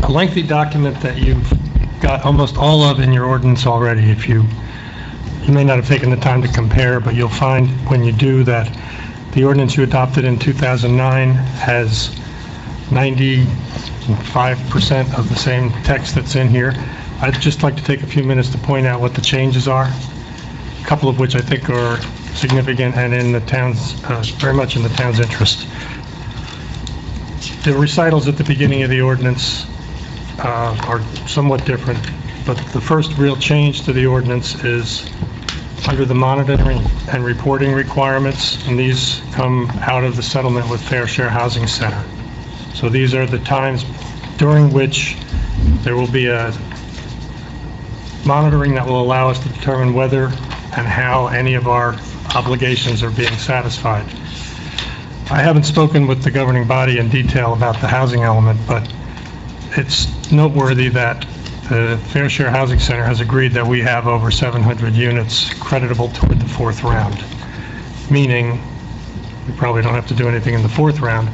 K: A lengthy document that you've got almost all of in your ordinance already. You may not have taken the time to compare, but you'll find when you do that the ordinance you adopted in 2009 has 95% of the same text that's in here. I'd just like to take a few minutes to point out what the changes are, a couple of which I think are significant and in the town's, very much in the town's interest. The recitals at the beginning of the ordinance are somewhat different, but the first real change to the ordinance is under the monitoring and reporting requirements, and these come out of the settlement with Fair Share Housing Center. So these are the times during which there will be a monitoring that will allow us to determine whether and how any of our obligations are being satisfied. I haven't spoken with the governing body in detail about the housing element, but it's noteworthy that the Fair Share Housing Center has agreed that we have over 700 units creditable toward the fourth round, meaning we probably don't have to do anything in the fourth round.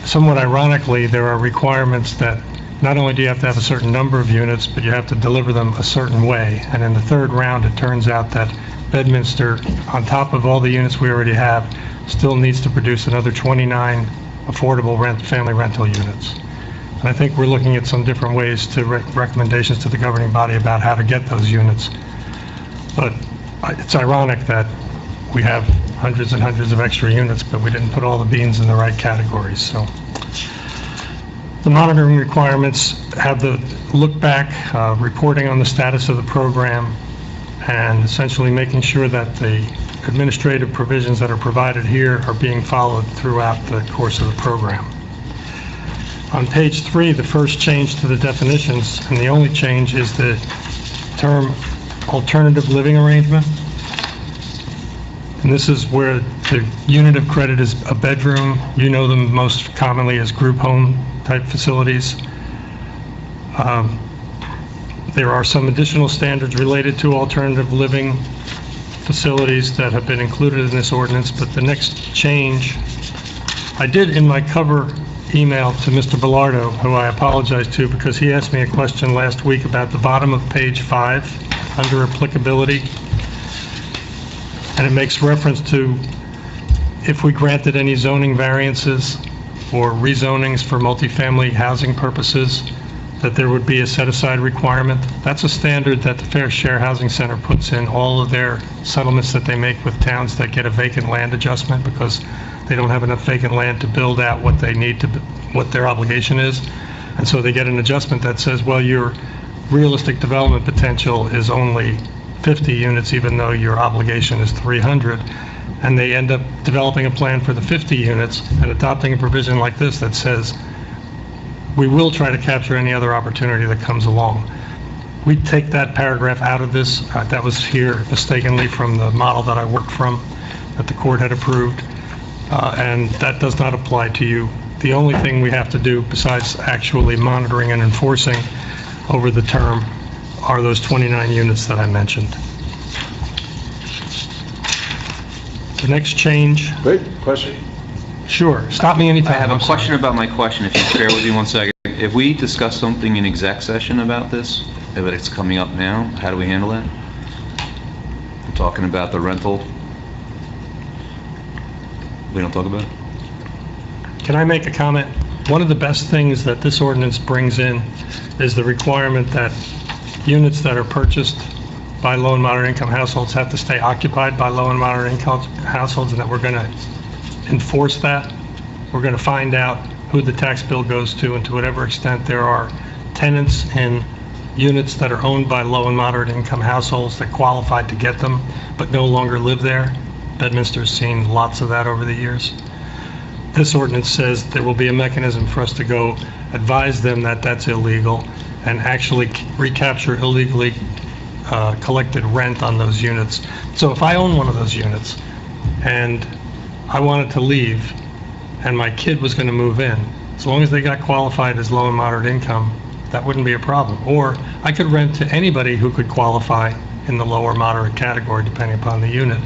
K: Somewhat ironically, there are requirements that not only do you have to have a certain number of units, but you have to deliver them a certain way. And in the third round, it turns out that Bedminster, on top of all the units we already have, still needs to produce another 29 affordable family rental units. And I think we're looking at some different ways to recommendations to the governing body about how to get those units. But it's ironic that we have hundreds and hundreds of extra units, but we didn't put all the beans in the right categories. So the monitoring requirements have the look back, reporting on the status of the program, and essentially making sure that the administrative provisions that are provided here are being followed throughout the course of the program. On page 3, the first change to the definitions, and the only change, is the term alternative living arrangement. And this is where the unit of credit is a bedroom. You know them most commonly as group home type facilities. There are some additional standards related to alternative living facilities that have been included in this ordinance, but the next change, I did in my cover email to Mr. Bellardo, who I apologize to because he asked me a question last week about the bottom of page 5 under applicability. And it makes reference to if we granted any zoning variances or rezonings for multifamily housing purposes, that there would be a set-aside requirement. That's a standard that the Fair Share Housing Center puts in all of their settlements that they make with towns that get a vacant land adjustment because they don't have enough vacant land to build out what they need to, what their obligation is. And so they get an adjustment that says, well, your realistic development potential is only 50 units, even though your obligation is 300. And they end up developing a plan for the 50 units and adopting a provision like this that says, we will try to capture any other opportunity that comes along. We take that paragraph out of this. That was here mistakenly from the model that I worked from, that the court had approved. And that does not apply to you. The only thing we have to do besides actually monitoring and enforcing over the term are those 29 units that I mentioned. The next change,
G: Great, question?
K: sure, stop me anytime.
D: I have
K: I'm
D: a
K: sorry.
D: question about my question, if you bear with me 1 second. If we discuss something in exec session about this, if it's coming up now, how do we handle that? I'm talking about the rental. We don't talk about it?
K: Can I make a comment? One of the best things that this ordinance brings in is the requirement that units that are purchased by low and moderate income households have to stay occupied by low and moderate income households, and that we're going to enforce that. We're going to find out who the tax bill goes to, and to whatever extent there are tenants in units that are owned by low and moderate income households that qualified to get them but no longer live there. Bedminster's seen lots of that over the years. This ordinance says there will be a mechanism for us to go advise them that that's illegal and actually recapture illegally collected rent on those units. So if I own one of those units and I wanted to leave and my kid was going to move in, as long as they got qualified as low and moderate income, that wouldn't be a problem. Or I could rent to anybody who could qualify in the low or moderate category, depending upon the unit,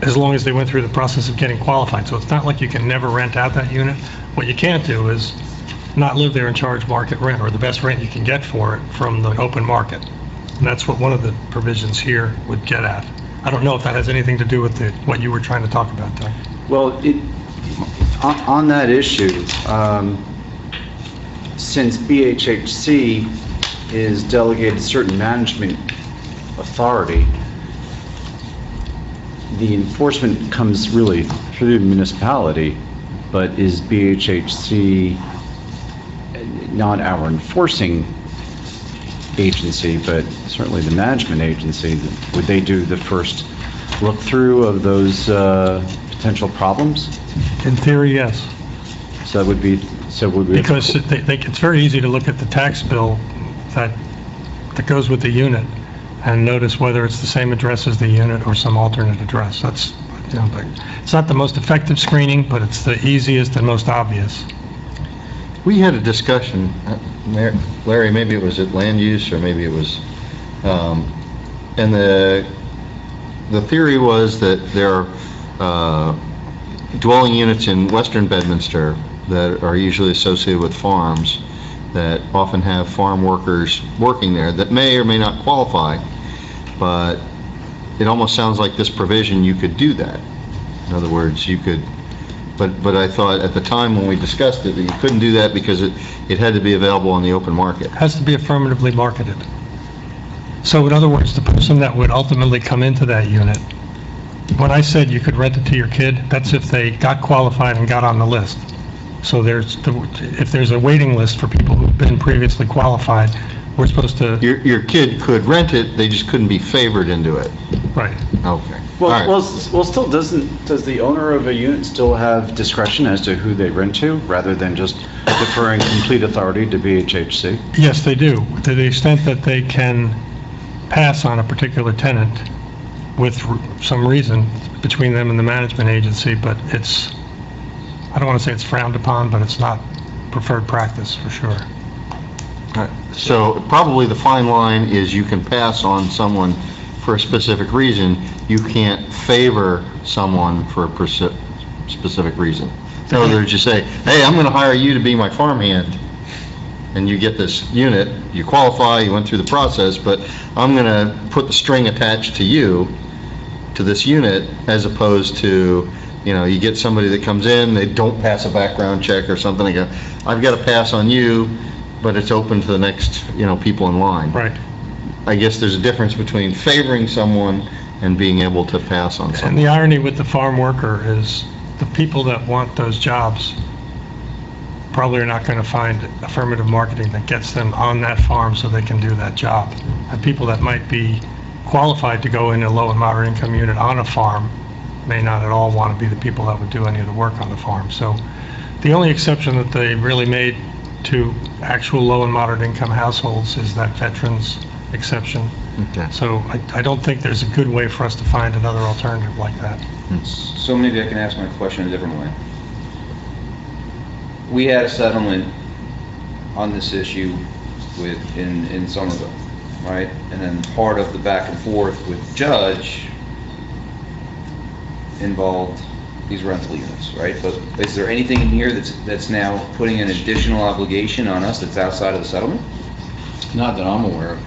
K: as long as they went through the process of getting qualified. So it's not like you can never rent out that unit. What you can't do is not live there and charge market rent, or the best rent you can get for it from the open market. And that's what one of the provisions here would get at. I don't know if that has anything to do with what you were trying to talk about, Doug.
G: Well, on that issue, since BHHC is delegated certain management authority, the enforcement comes really through the municipality, but is BHHC not our enforcing agency, but certainly the management agency? Would they do the first look through of those potential problems?
K: In theory, yes.
G: So that would be, so would we?
K: Because it's very easy to look at the tax bill that goes with the unit and notice whether it's the same address as the unit or some alternate address. That's, you know, it's not the most effective screening, but it's the easiest and most obvious.
B: We had a discussion, Larry, maybe it was at land use or maybe it was, and the theory was that there are dwelling units in western Bedminster that are usually associated with farms that often have farm workers working there that may or may not qualify, but it almost sounds like this provision you could do that. In other words, you could, but I thought at the time when we discussed it that you couldn't do that because it had to be available on the open market.
K: It has to be affirmatively marketed. So in other words, the person that would ultimately come into that unit, when I said you could rent it to your kid, that's if they got qualified and got on the list. So if there's a waiting list for people who've been previously qualified, we're supposed to...
B: Your kid could rent it, they just couldn't be favored into it.
K: Right.
B: Okay.
G: Well,
B: All right.
G: well, still, does the owner of a unit still have discretion as to who they rent to, rather than just deferring complete authority to BHHC?
K: Yes, they do, to the extent that they can pass on a particular tenant with some reason between them and the management agency, but it's, I don't want to say it's frowned upon, but it's not preferred practice for sure.
B: So probably the fine line is you can pass on someone for a specific reason. You can't favor someone for a specific reason. In other words, you say, hey, I'm going to hire you to be my farmhand, and you get this unit, you qualify, you went through the process, but I'm going to put the string attached to you, to this unit, as opposed to, you know, you get somebody that comes in, they don't pass a background check or something, they go, I've got to pass on you, but it's open to the next, you know, people in line.
K: Right.
B: I guess there's a difference between favoring someone and being able to pass on
K: And
B: someone.
K: the irony with the farm worker is the people that want those jobs probably are not going to find affirmative marketing that gets them on that farm so they can do that job. And people that might be qualified to go in a low and moderate income unit on a farm may not at all want to be the people that would do any of the work on the farm. So the only exception that they really made to actual low and moderate income households is that veterans exception.
B: Okay.
K: So I don't think there's a good way for us to find another alternative like that.
D: So maybe I can ask my question a different way. We had a settlement on this issue in Somerville. right? And then part of the back and forth with Judge involved these rental units, right? But is there anything in here that's now putting an additional obligation on us that's outside of the settlement?
J: Not that I'm aware of.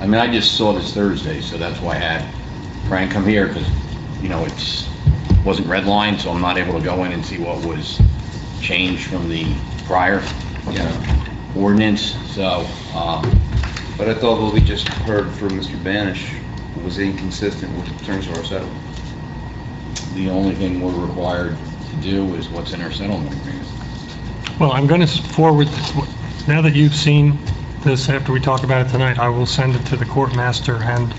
J: I mean, I just saw this Thursday, so that's why I had Frank come here, because, you know, wasn't redlined, so I'm not able to go in and see what was changed from the prior, ordinance, so,
D: But I thought what we just heard from Mr. Banish was inconsistent with the terms of our settlement.
J: the only thing we're required to do is what's in our settlement agreement.
K: Well, I'm going to forward, now that you've seen this, after we talk about it tonight, I will send it to the court master and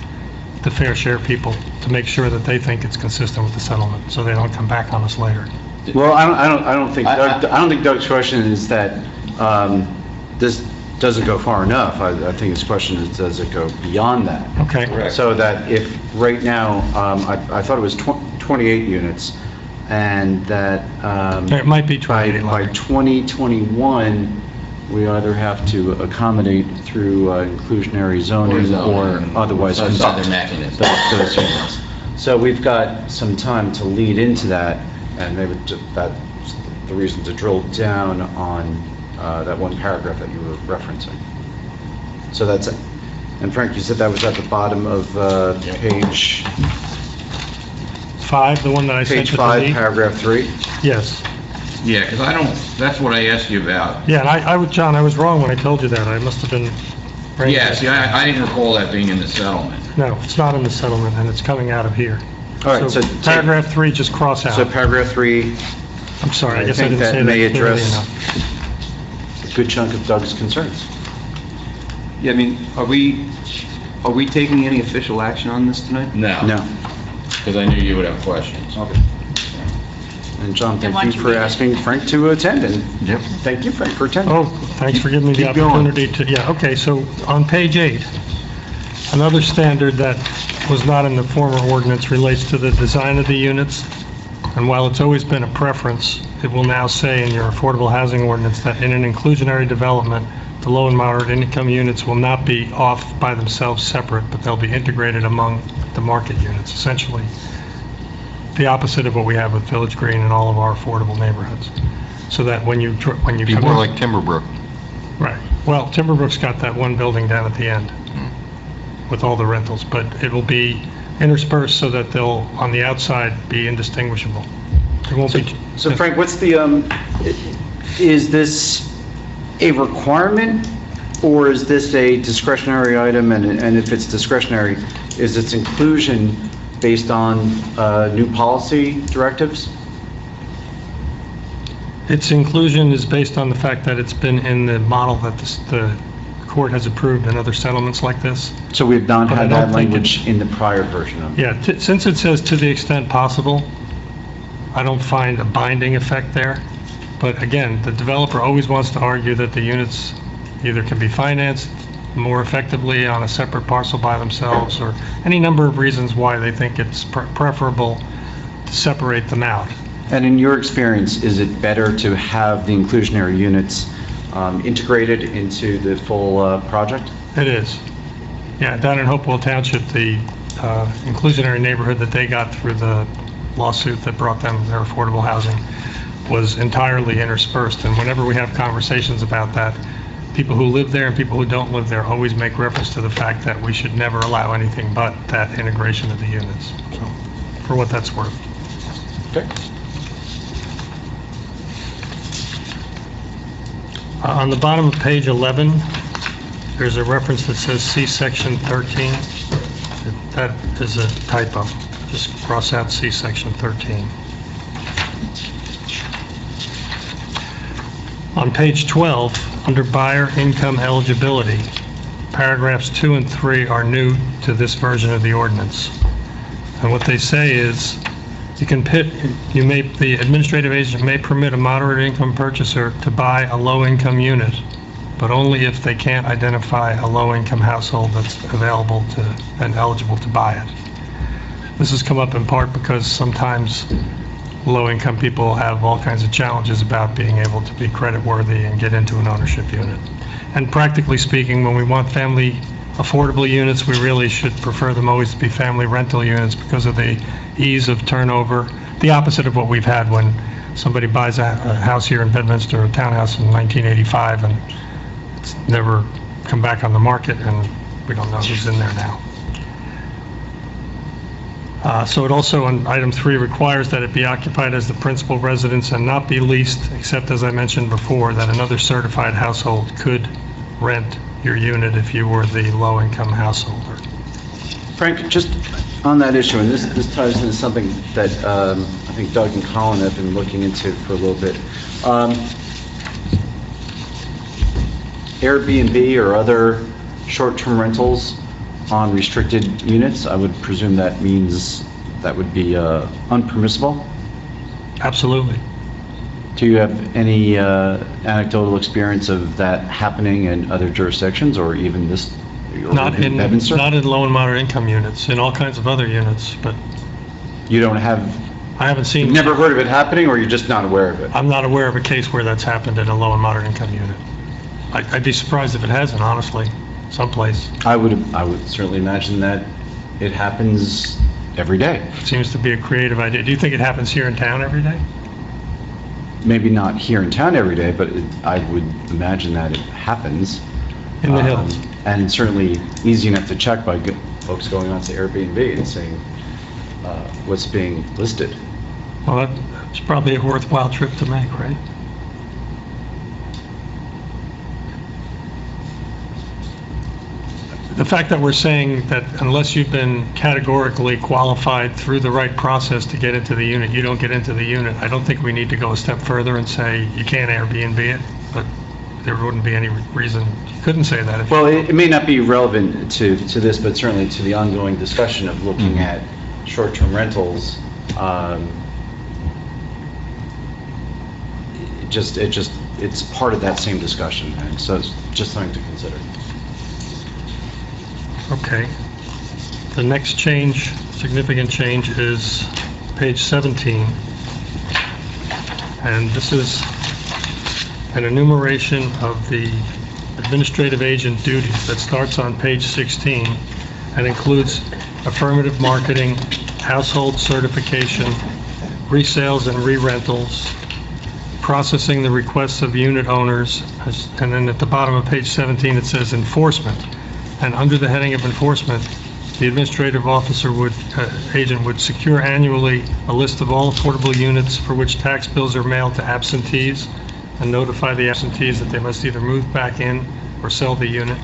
K: the fair share people to make sure that they think it's consistent with the settlement, so they don't come back on us later.
G: Well, I don't think Doug's question is that this doesn't go far enough. I think his question is, does it go beyond that?
K: Okay.
D: Correct.
G: So that if, right now, I thought it was 28 units, and that
K: It might be 28.
G: by 2021, we either have to accommodate through inclusionary zoning or otherwise.
J: Some other mechanism.
G: those units. So we've got some time to lead into that, and maybe that's the reason to drill down on that one paragraph that you were referencing. So that's it. And Frank, you said that was at the bottom of page
K: 5, the one that I sent
G: page
K: to
G: 5,
K: Lee?
G: paragraph 3?
K: Yes.
J: Yeah, because that's what I asked you about.
K: Yeah, and John, I was wrong when I told you that. I must have been...
J: Yeah, see, I didn't recall that being in the settlement.
K: No, it's not in the settlement, and it's coming out of here.
G: All right, so
K: paragraph 3, just cross out.
G: So paragraph 3,
K: I'm sorry, I
G: I
K: guess I
G: think
K: didn't say
G: that may
K: that clearly
G: address
K: enough.
G: a good chunk of Doug's concerns.
D: Yeah, I mean, are we taking any official action on this tonight?
J: No.
G: No.
J: Because I knew you would have questions.
D: Okay.
G: And John,
F: And
G: thank
F: why
G: you
F: don't you
G: for
F: read it?
G: asking Frank to attend, and thank you, Frank, for attending.
K: Oh, thanks for giving me the
B: Keep going.
K: opportunity to, yeah, okay, so on page 8, another standard that was not in the former ordinance relates to the design of the units, and while it's always been a preference, it will now say in your affordable housing ordinance that in an inclusionary development, the low and moderate income units will not be off by themselves separate, but they'll be integrated among the market units, essentially the opposite of what we have with Village Green and all of our affordable neighborhoods. So that when you
B: Be
K: come
B: more
K: in-
B: like Timberbrook.
K: Right. Well, Timberbrook's got that one building down at the end with all the rentals, but it will be interspersed so that they'll, on the outside, be indistinguishable. It won't be...
G: So Frank, what's the, is this a requirement, or is this a discretionary item? And if it's discretionary, is its inclusion based on new policy directives?
K: Its inclusion is based on the fact that it's been in the model that the court has approved in other settlements like this.
G: So we've not
K: But I
G: had
K: don't
G: that
K: think
G: language in the prior version of it?
K: Yeah, since it says to the extent possible, I don't find a binding effect there. But again, the developer always wants to argue that the units either can be financed more effectively on a separate parcel by themselves, or any number of reasons why they think it's preferable to separate them out.
G: And in your experience, is it better to have the inclusionary units integrated into the full project?
K: It is. Yeah, down in Hopewell Township, the inclusionary neighborhood that they got through the lawsuit that brought them their affordable housing was entirely interspersed. And whenever we have conversations about that, people who live there and people who don't live there always make reference to the fact that we should never allow anything but that integration of the units. So, for what that's worth.
G: Okay.
K: On the bottom of page 11, there's a reference that says see section 13. That is a typo. Just cross out see section 13. On page 12, under buyer income eligibility, paragraphs 2 and 3 are new to this version of the ordinance. And what they say is, the administrative agent may permit a moderate income purchaser to buy a low income unit, but only if they can't identify a low income household that's available to and eligible to buy it. This has come up in part because sometimes low-income people have all kinds of challenges about being able to be creditworthy and get into an ownership unit. And practically speaking, when we want family affordable units, we really should prefer them always to be family rental units because of the ease of turnover, the opposite of what we've had when somebody buys a house here in Bedminster, a townhouse in 1985, and it's never come back on the market, and we don't know who's in there now. So it also, on item 3, requires that it be occupied as the principal residence and not be leased, except as I mentioned before, that another certified household could rent your unit if you were the low-income householder.
G: Frank, just on that issue, and this ties into something that I think Doug and Colin have been looking into for a little bit. Airbnb or other short-term rentals on restricted units, I would presume that means that would be unpermissible?
K: Absolutely.
G: Do you have any anecdotal experience of that happening in other jurisdictions or even this?
K: Not in
G: Bedminster?
K: not in low and moderate income units, in all kinds of other units, but
G: You don't have,
K: I haven't seen.
G: you've never heard of it happening, or you're just not aware of it?
K: I'm not aware of a case where that's happened in a low and moderate income unit. I'd be surprised if it hasn't, honestly, someplace.
G: I would certainly imagine that it happens every day.
K: Seems to be a creative idea. Do you think it happens here in town every day?
G: Maybe not here in town every day, but I would imagine that it happens.
K: In the hills?
G: And certainly easy enough to check by folks going on to Airbnb and seeing what's being listed.
K: Well, that's probably a worthwhile trip to make, right? The fact that we're saying that unless you've been categorically qualified through the right process to get into the unit, you don't get into the unit, I don't think we need to go a step further and say you can't Airbnb it, but there wouldn't be any reason you couldn't say that.
G: Well, it may not be relevant to this, but certainly to the ongoing discussion of looking at short-term rentals. It's part of that same discussion, and so it's just something to consider.
K: Okay. The next change, significant change, is page 17. And this is an enumeration of the administrative agent duties that starts on page 16 and includes affirmative marketing, household certification, resales and re-rentals, processing the requests of unit owners, and then at the bottom of page 17 it says enforcement. And under the heading of enforcement, the administrative officer agent would secure annually a list of all affordable units for which tax bills are mailed to absentees and notify the absentees that they must either move back in or sell the unit.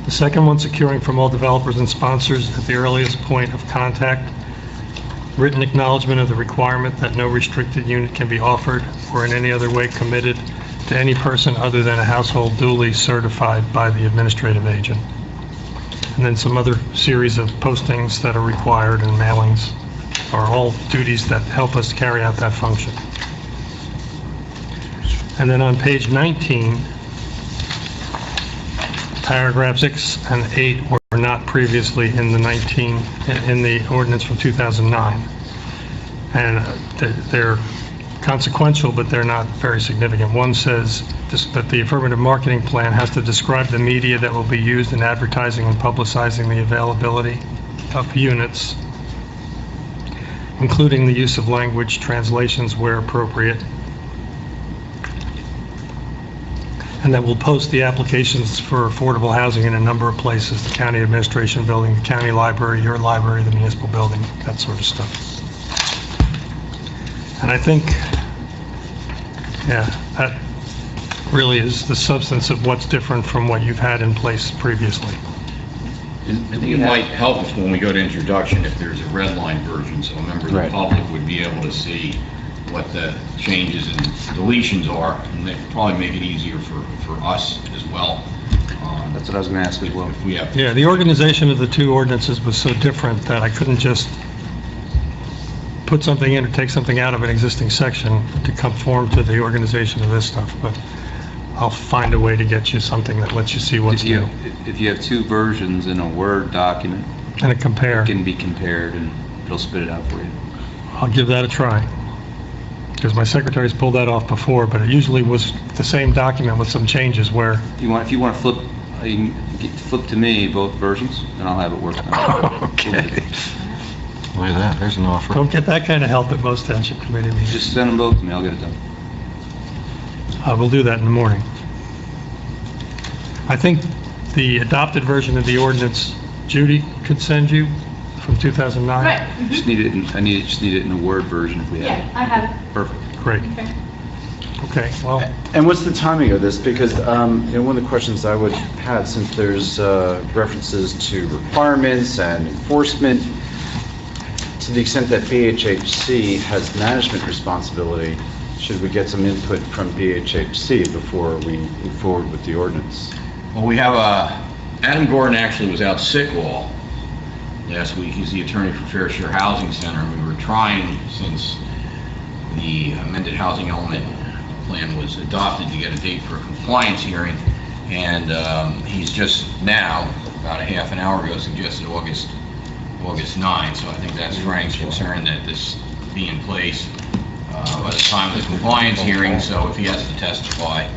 K: The second one, securing from all developers and sponsors at the earliest point of contact written acknowledgement of the requirement that no restricted unit can be offered or in any other way committed to any person other than a household duly certified by the administrative agent. And then some other series of postings that are required and mailings are all duties that help us carry out that function. And then on page 19, paragraph 6 and 8 were not previously in the ordinance from 2009. And they're consequential, but they're not very significant. One says that the affirmative marketing plan has to describe the media that will be used in advertising and publicizing the availability of units, including the use of language translations where appropriate, and that will post the applications for affordable housing in a number of places: the county administration building, the county library, your library, the municipal building, that sort of stuff. And I think, yeah, that really is the substance of what's different from what you've had in place previously.
J: I think it might help us when we go to introduction if there's a red line version, so a member of the public would be able to see what the changes and deletions are, and that probably make it easier for us as well.
D: That's what I was going to ask as well.
J: If we have
K: Yeah, the organization of the two ordinances was so different that I couldn't just put something in or take something out of an existing section to conform to the organization of this stuff, but I'll find a way to get you something that lets you see what's new.
D: If you have two versions in a Word document,
K: And a compare.
D: it can be compared and it'll spit it out for you.
K: I'll give that a try. because my secretary's pulled that off before, but it usually was the same document with some changes where,
D: If you want to flip, you can flip to me both versions, and I'll have it worked out.
K: okay.
B: Look at that, there's an offer.
K: Don't get that kind of help at most township committee meetings.
D: Just send them both to me, I'll get it done.
K: We'll do that in the morning. I think the adopted version of the ordinance Judy could send you from 2009.
F: Right.
D: Just need it, just need it in a Word version if we have
F: Yeah, I have it.
D: it. Perfect.
K: Great.
F: Okay.
K: Okay, well,
G: And what's the timing of this? Because, one of the questions I would have, since there's references to requirements and enforcement, to the extent that BHHC has management responsibility, should we get some input from BHHC before we move forward with the ordinance?
J: Well, we have, Adam Gordon actually was out sick all last week. He's the attorney for Fair Share Housing Center, and we were trying, since the amended housing element plan was adopted, to get a date for a compliance hearing. And he's just now, about a half an hour ago, suggested August 9th. So I think that's Frank's concern, that this be in place by the time of the compliance hearing. So if he has to testify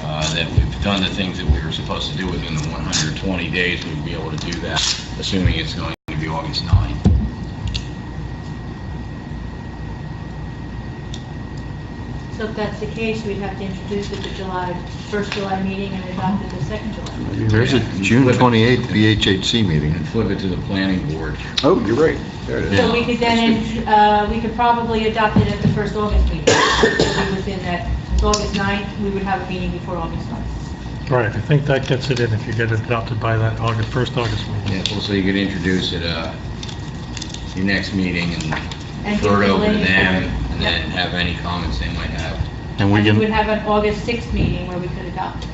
J: that we've done the things that we were supposed to do within the 120 days, we'd be able to do that, assuming it's going to be August 9th.
A: So if that's the case, we'd have to introduce it the first July meeting and adopt it the second July meeting.
B: There's a June 28th BHHC meeting.
J: And flip it to the planning board.
G: Oh, you're right. There it is.
A: So we could then, we could probably adopt it at the first August meeting. So we within that, it's August 9th, we would have a meeting before August 9th.
K: right, I think that gets it in if you get it adopted by that first August meeting.
J: Yeah, well, so you could introduce it, your next meeting and
A: And
J: throw it
A: give
J: over to
A: the
J: them,
A: ladies-
J: and then have any comments they might have.
B: And we
A: And we would
B: can,
A: have an August 6th meeting where we could adopt it.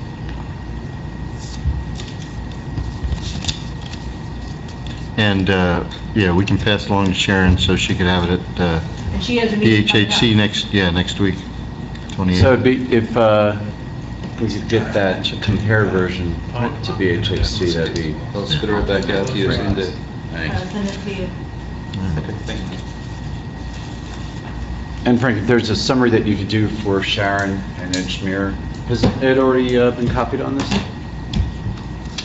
B: and, yeah, we can pass along to Sharon so she could have it at
A: And she has a meeting. coming up.
B: BHHC next week, 28th.
G: So it'd be, if we could get that compared version to BHHC, that'd be,
D: I'll spit it right back out to you same day.
J: Thanks.
A: Send it to you.
D: Okay, thank you.
G: and Frank, if there's a summary that you could do for Sharon and Edgemere, has it already been copied on this?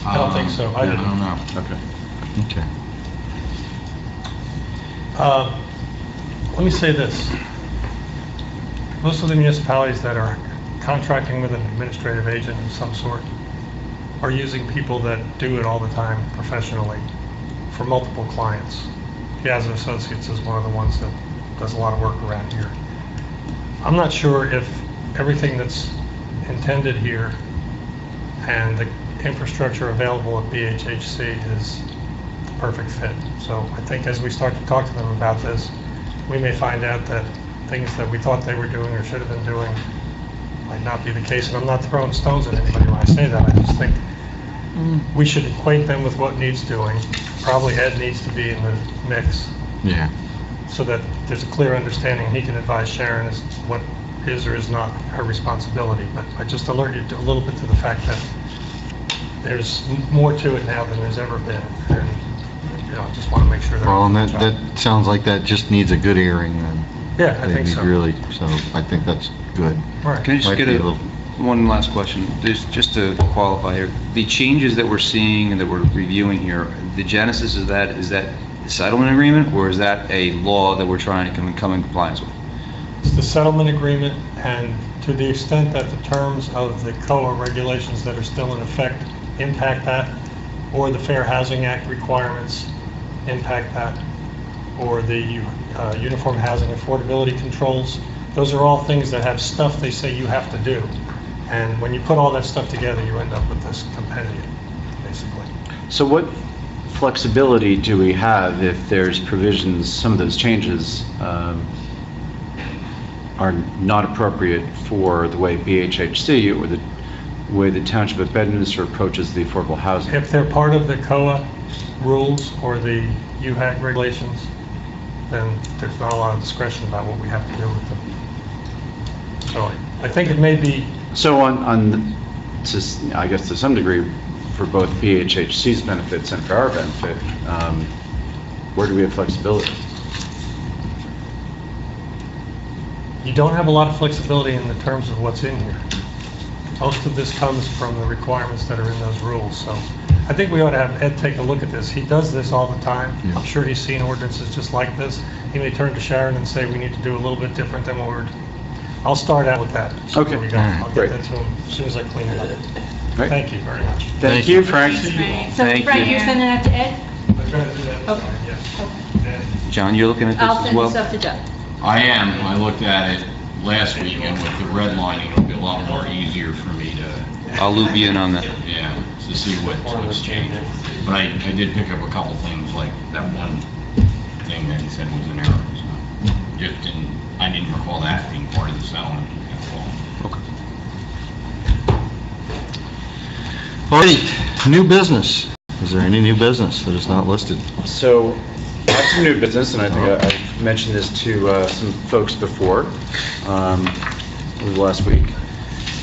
K: I don't think so.
J: I don't know.
G: Okay.
B: Okay.
K: Let me say this. Most of the municipalities that are contracting with an administrative agent of some sort are using people that do it all the time professionally for multiple clients. Piazza Associates is one of the ones that does a lot of work around here. I'm not sure if everything that's intended here and the infrastructure available at BHHC is the perfect fit. So I think as we start to talk to them about this, we may find out that things that we thought they were doing or should have been doing might not be the case. And I'm not throwing stones at anybody when I say that. I just think we should equate them with what needs doing. Probably Ed needs to be in the mix
B: Yeah.
K: so that there's a clear understanding. He can advise Sharon as to what is or is not her responsibility. But I just alert you a little bit to the fact that there's more to it now than there's ever been. And, I just want to make sure they're
B: Well, and
K: doing their job.
B: that sounds like that just needs a good airing then.
K: Yeah, I think so.
B: Really, so I think that's good.
K: Right.
D: Can I just
B: Might
D: get
B: be a little-
D: one last question? Just to qualify here, the changes that we're seeing and that we're reviewing here, the genesis of that, is that the settlement agreement, or is that a law that we're trying to come in compliance with?
K: It's the settlement agreement, and to the extent that the terms of the COA regulations that are still in effect impact that, or the Fair Housing Act requirements impact that, or the Uniform Housing Affordability Controls, those are all things that have stuff they say you have to do. And when you put all that stuff together, you end up with this compendium, basically.
G: So what flexibility do we have if there's provisions, some of those changes are not appropriate for the way BHHC or the way the Township of Bedminster approaches the affordable housing?
K: If they're part of the COA rules or the UHAC regulations, then there's not a lot of discretion about what we have to do with them. So I think it may be,
G: So I guess to some degree, for both BHHC's benefits and for our benefit, where do we have flexibility?
K: you don't have a lot of flexibility in the terms of what's in here. Most of this comes from the requirements that are in those rules, so I think we ought to have Ed take a look at this. He does this all the time.
B: Yeah.
K: I'm sure he's seen ordinances just like this. He may turn to Sharon and say, we need to do a little bit different than what we're, I'll start out with that. So
G: Okay.
K: here we go. I'll
G: Great.
K: get that to him as soon as I clean it up.
G: Right.
K: Thank you very much.
G: Thank you, Frank.
A: So
D: Thank
A: Frank,
D: you.
A: you're sending that to Ed?
K: I'm going to do that.
A: Okay.
K: Yes. Ed.
D: John, you're looking at
A: I'll
D: this as
A: send
D: well?
A: this up to Doug.
J: I am. I looked at it last weekend with the redlining. It'll be a lot more easier for me to,
D: I'll loop you in on that.
J: yeah, to see what's changed. But I did pick up a couple things, like that one thing that he said was an error. So I didn't recall that being part of the settlement at all.
D: Okay.
B: Alrighty, new business. Is there any new business that is not listed?
G: So, I have some new business, and I think I've mentioned this to some folks before, last week.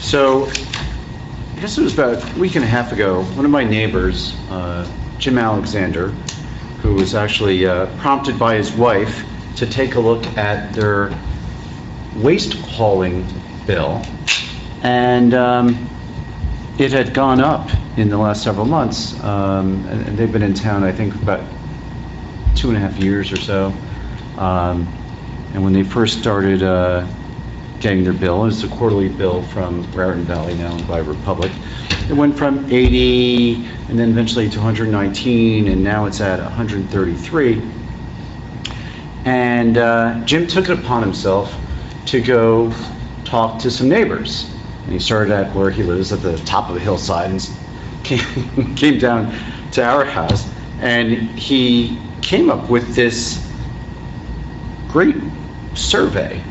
G: So, I guess it was about a week and a half ago, one of my neighbors, Jim Alexander, who was actually prompted by his wife to take a look at their waste hauling bill, and it had gone up in the last several months, and they've been in town, I think, about 2.5 years or so. And when they first started getting their bill, it's a quarterly bill from Raritan Valley, now owned by Republic. It went from 80 and then eventually to 119, and now it's at 133. And Jim took it upon himself to go talk to some neighbors. And he started at where he lives, at the top of the hillside, and came down to our house. And he came up with this great survey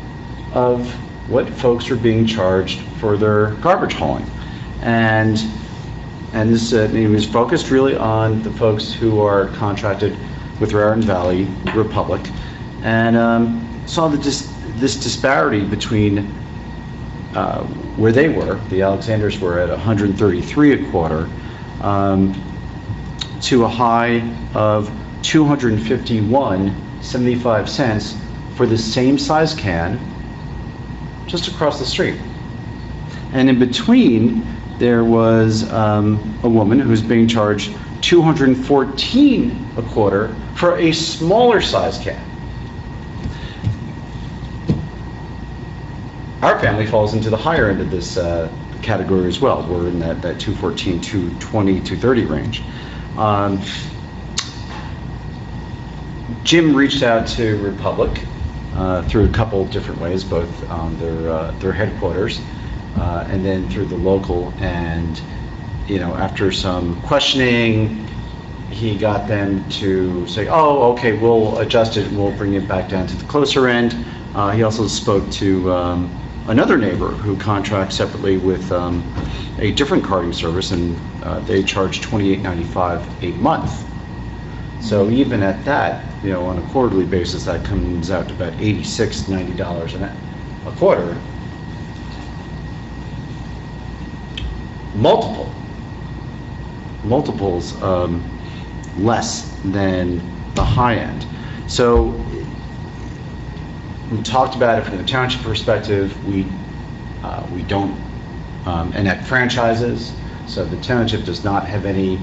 G: of what folks are being charged for their garbage hauling. And this, he was focused really on the folks who are contracted with Raritan Valley Republic, and saw this disparity between where they were, the Alexanders were at 133 a quarter, to a high of 251.75 cents for the same size can just across the street. And in between, there was a woman who's being charged 214 a quarter for a smaller size can. Our family falls into the higher end of this category as well. We're in that 214, 220, 230 range. Jim reached out to Republic through a couple different ways, both on their headquarters and then through the local. And after some questioning, he got them to say, "Oh, okay, we'll adjust it and we'll bring it back down to the closer end." He also spoke to another neighbor who contracts separately with a different carting service, and they charge $28.95 a month. So even at that, on a quarterly basis, that comes out to about $86, $90 a quarter. Multiples less than the high end. So we talked about it from the township perspective. We don't enact franchises, so the township does not have any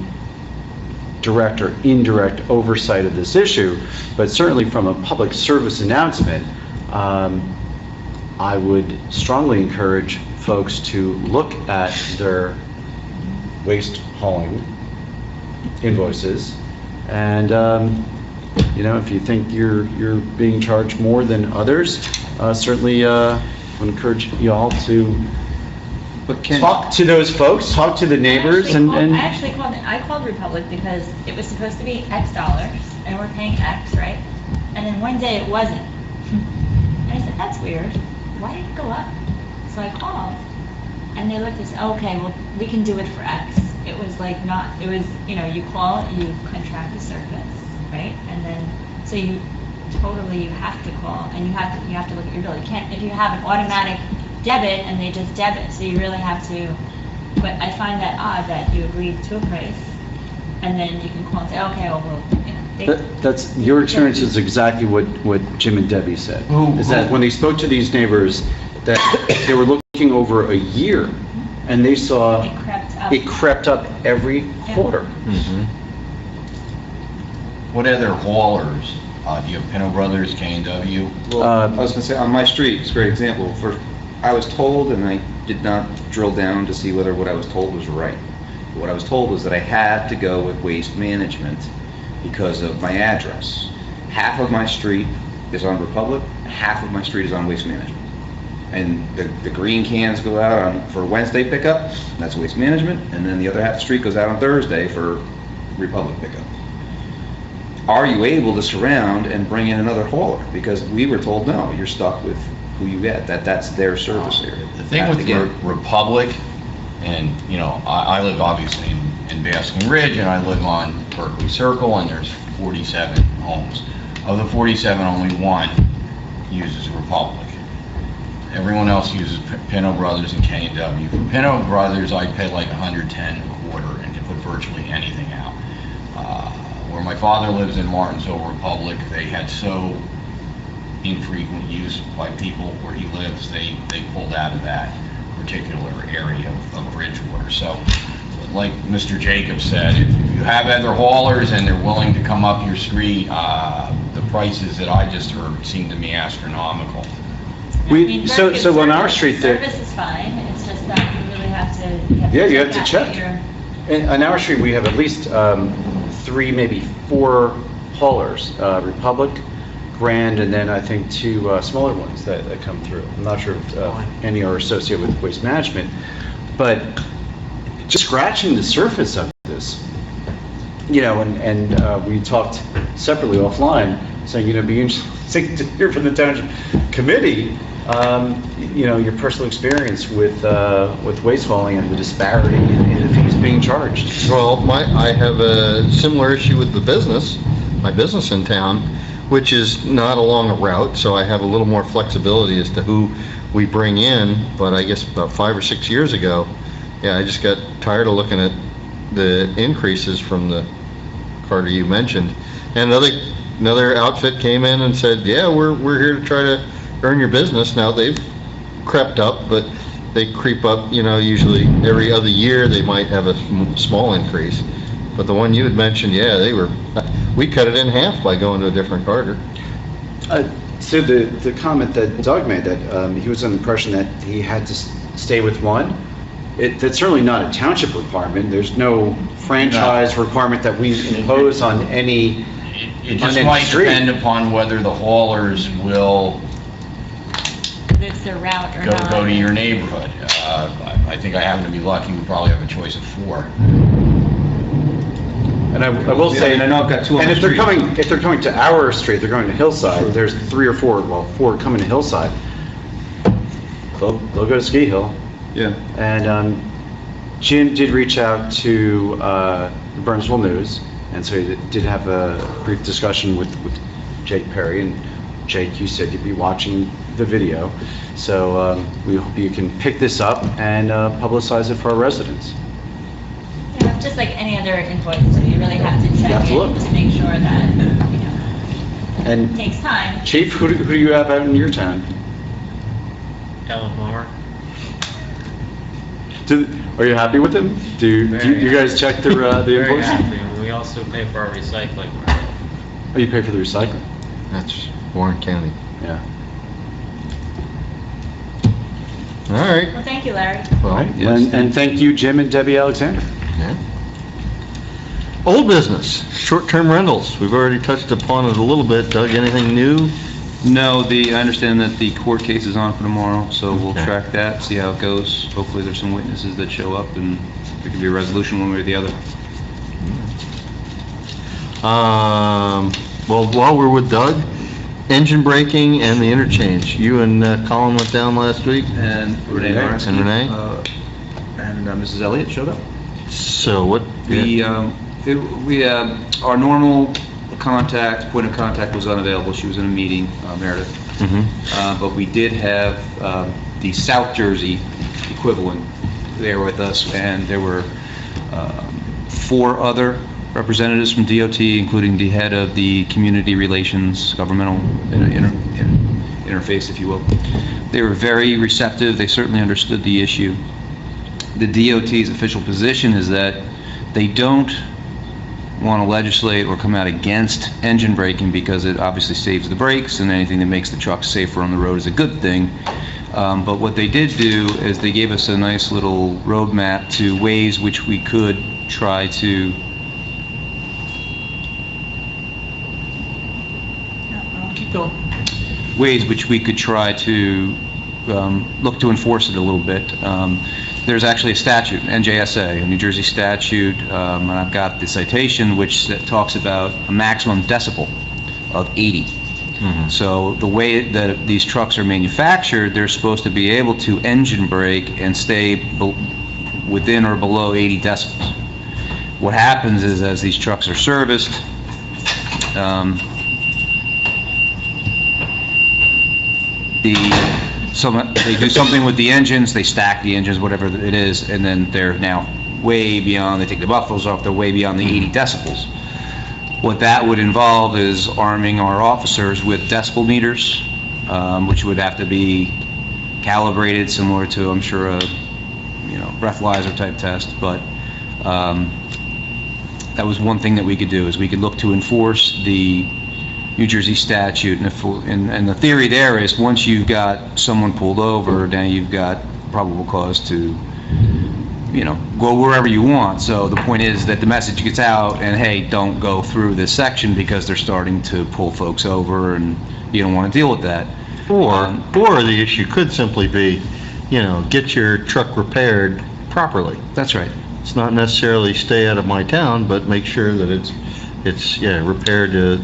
G: direct or indirect oversight of this issue, but certainly from a public service announcement, I would strongly encourage folks to look at their waste hauling invoices, and if you think you're being charged more than others, certainly would encourage you all to talk to those folks, talk to the neighbors,
H: I called Republic because it was supposed to be X dollars, and we're paying X, right? And then one day it wasn't. And I said, that's weird. Why did it go up? So I called, and they looked and said, okay, well, we can do it for X. It was like not, it was, you call, you contract a service, right? And then, so you have to call, and you have to look at your bill. You can't, if you have an automatic debit and they just debit, so you really have to, but I find that odd that you agreed to a price, and then you can call and say, okay, well,
G: That's, your experience is exactly what Jim and Debbie said. Is that when they spoke to these neighbors, that they were looking over a year, and they saw it crept up every quarter.
J: What other haulers? Do you have Pinot Brothers, K&W?
D: Well, I was gonna say, on my street, it's a great example. I was told, and I did not drill down to see whether what I was told was right. But what I was told was that I had to go with Waste Management because of my address. Half of my street is on Republic, half of my street is on Waste Management. And the green cans go out for Wednesday pickup, that's Waste Management, and then the other half of the street goes out on Thursday for Republic pickup. Are you able to surround and bring in another hauler? Because we were told, no, you're stuck with who you get, that's their service area.
J: The thing with Republic, and, you know, I live obviously in Basking Ridge, and I live on Berkeley Circle, and there's 47 homes. Of the 47, only one uses Republic. Everyone else uses Pinot Brothers and K&W. For Pinot Brothers, I pay like $110 a quarter and can put virtually anything out. Where my father lives in Martinsville, Republic, they had so infrequent use by people where he lives, they pulled out of that particular area of Bridgewater. So, like Mr. Jacobs said, if you have other haulers and they're willing to come up your street, the prices that I just heard seem to me astronomical.
G: So on our street there.
H: Service is fine, it's just that you really have to.
G: Yeah, you have to check. On our street, we have at least 3, maybe 4 haulers, Republic, Grand, and then I think 2 smaller ones that come through. I'm not sure if any are associated with Waste Management, but just scratching the surface of this, you know, and we talked separately offline, saying, you know, be interesting to hear from the Township Committee, you know, your personal experience with waste hauling and the disparity in the fees being charged.
B: Well, I have a similar issue with my business in town, which is not along a route, so I have a little more flexibility as to who we bring in. But I guess about 5 or 6 years ago, yeah, I just got tired of looking at the increases from the Carter you mentioned. And another outfit came in and said, yeah, we're here to try to earn your business. Now they've crept up, but they creep up, you know, usually every other year they might have a small increase. But the one you had mentioned, yeah, we cut it in half by going to a different Carter.
G: So the comment that Doug made, that he was under the impression that he had to stay with one, that's certainly not a township requirement. There's no franchise requirement that we impose on any
J: It just might depend upon whether the haulers will
H: It's their route or not.
J: go to your neighborhood. I think I happen to be lucky, we probably have a choice of 4.
G: And I will say,
D: and I know I've got 2 on
G: and
D: the
G: if they're coming to our street, they're going to Hillside, there's 3 or 4, well, 4 coming to Hillside. They'll go to Ski Hill.
D: Yeah.
G: And Jim did reach out to the Burnsville News, and so he did have a brief discussion with Jake Perry. And Jake, you said you'd be watching the video, so we hope you can pick this up and publicize it for our residents.
H: Yeah, just like any other invoice, so you really have to check
G: to look.
H: in to make sure that, you know,
G: And
H: it takes time.
G: Chief, who do you have out in your town?
I: Ellen Moore.
G: Are you happy with them? Do you guys check the
I: Very
G: invoice?
I: happy, and we also pay for our recycling.
G: Oh, you pay for the recycling?
B: That's Warren County.
G: Yeah.
B: All right.
H: Well, thank you, Larry.
B: Well,
G: And thank you, Jim and Debbie Alexander.
B: yeah. Old business, short-term rentals. We've already touched upon it a little bit. Doug, anything new?
D: No, I understand that the court case is on for tomorrow, so we'll
B: Okay.
D: track that, see how it goes. Hopefully there's some witnesses that show up and there can be a resolution one way or the other.
B: Well, while we're with Doug, engine braking and the interchange. You and Colin went down last week?
D: And Renee Lawrence.
B: And Renee?
D: And Mrs. Elliott showed up.
B: So what?
D: Our normal point of contact was unavailable. She was in a meeting, Meredith.
B: Mm-hmm.
D: But we did have the South Jersey equivalent there with us, and there were 4 other representatives from DOT, including the head of the Community Relations Governmental Interface, if you will. They were very receptive. They certainly understood the issue. The DOT's official position is that they don't want to legislate or come out against engine braking because it obviously saves the brakes, and anything that makes the trucks safer on the road is a good thing. But what they did do is they gave us a nice little roadmap to ways which we could try to
A: Keep going.
D: ways which we could try to look to enforce it a little bit. There's actually a statute, NJSA, a New Jersey statute, and I've got the citation, which talks about a maximum decibel of 80. So the way that these trucks are manufactured, they're supposed to be able to engine brake and stay within or below 80 decibels. What happens is, as these trucks are serviced, they do something with the engines, they stack the engines, whatever it is, and then they're now way beyond, they take the mufflers off, they're way beyond the 80 decibels. What that would involve is arming our officers with decibel meters, which would have to be calibrated similar to, I'm sure, a breathalyzer type test. But that was one thing that we could do, is we could look to enforce the New Jersey statute, and the theory there is once you've got someone pulled over, now you've got probable cause to, go wherever you want. So the point is that the message gets out, and hey, don't go through this section because they're starting to pull folks over, and you don't want to deal with that.
B: Or the issue could simply be, get your truck repaired properly.
D: That's right.
B: It's not necessarily stay out of my town, but make sure that it's repaired to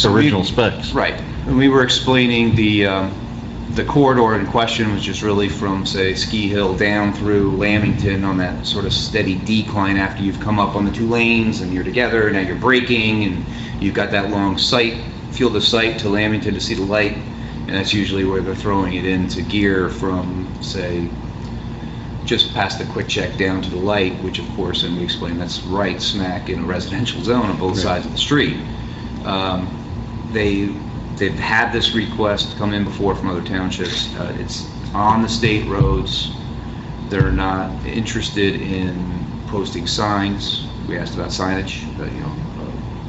B: original specs.
D: Right. And we were explaining the corridor in question, which is really from, say, Ski Hill down through Lamington on that sort of steady decline after you've come up on the two lanes and you're together, now you're braking, and you've got that long field of sight to Lamington to see the light, and that's usually where they're throwing it into gear from, say, just past the quick check down to the light, which of course, and we explained, that's right smack in a residential zone on both sides of the street. They've had this request come in before from other townships. It's on the state roads. They're not interested in posting signs. We asked about signage,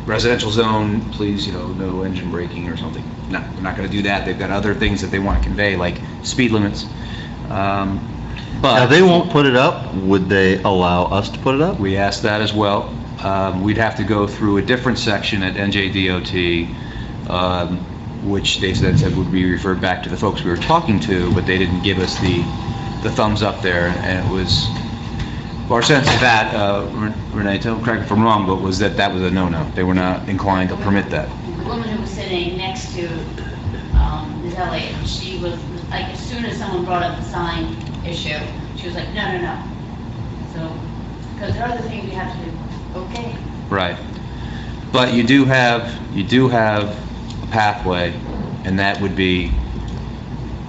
D: residential zone, please, no engine braking or something. No, they're not going to do that. They've got other things that they want to convey, like speed limits. But
B: Now, they won't put it up. Would they allow us to put it up?
D: we asked that as well. We'd have to go through a different section at NJDOT, which they said would be referred back to the folks we were talking to, but they didn't give us the thumbs up there, and it was, our sense of that, Renee, correct me if I'm wrong, but was that was a no-no. They were not inclined to permit that.
F: The woman who was sitting next to Ms. Elliott, she was, like, as soon as someone brought up the sign issue, she was like, no. So, because there are other things we have to do. Okay.
D: Right. But you do have a pathway, and that would be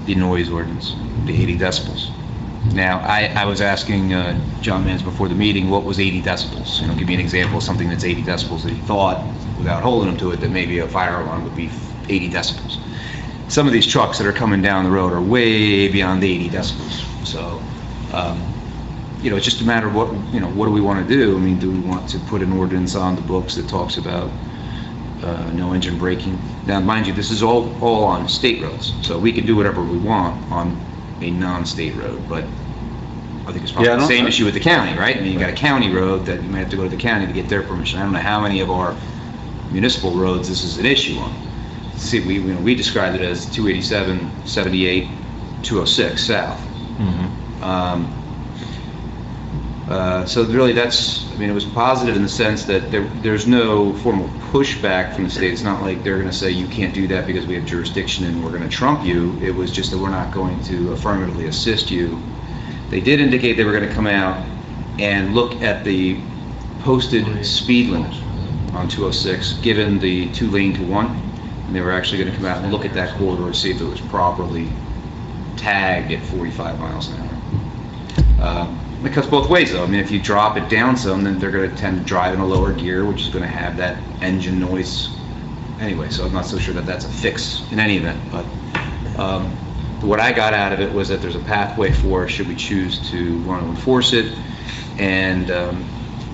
D: the noise ordinance, the 80 decibels. Now, I was asking John Mans before the meeting, what was 80 decibels? Give me an example of something that's 80 decibels that he thought, without holding him to it, that maybe a fire alarm would be 80 decibels. Some of these trucks that are coming down the road are way beyond the 80 decibels. So, it's just a matter of what do we want to do? I mean, do we want to put an ordinance on the books that talks about no engine braking? Now, mind you, this is all on state roads, so we can do whatever we want on a non-state road, but I think it's probably the same issue with the county, right? I mean, you got a county road that you might have to go to the county to get their permission. I don't know how many of our municipal roads this is an issue on. See, we described it as 287, 78, 206 south. So really it was positive in the sense that there's no formal pushback from the state. It's not like they're going to say you can't do that because we have jurisdiction and we're going to trump you. It was just that we're not going to affirmatively assist you. They did indicate they were going to come out and look at the posted speed limit on 206, given the 2-lane to 1, and they were actually going to come out and look at that corridor and see if it was properly tagged at 45 miles an hour. it cuts both ways, though. I mean, if you drop it down some, then they're going to tend to drive in a lower gear, which is going to have that engine noise anyway, so I'm not so sure that that's a fix in any event, but what I got out of it was that there's a pathway for us should we choose to want to enforce it, and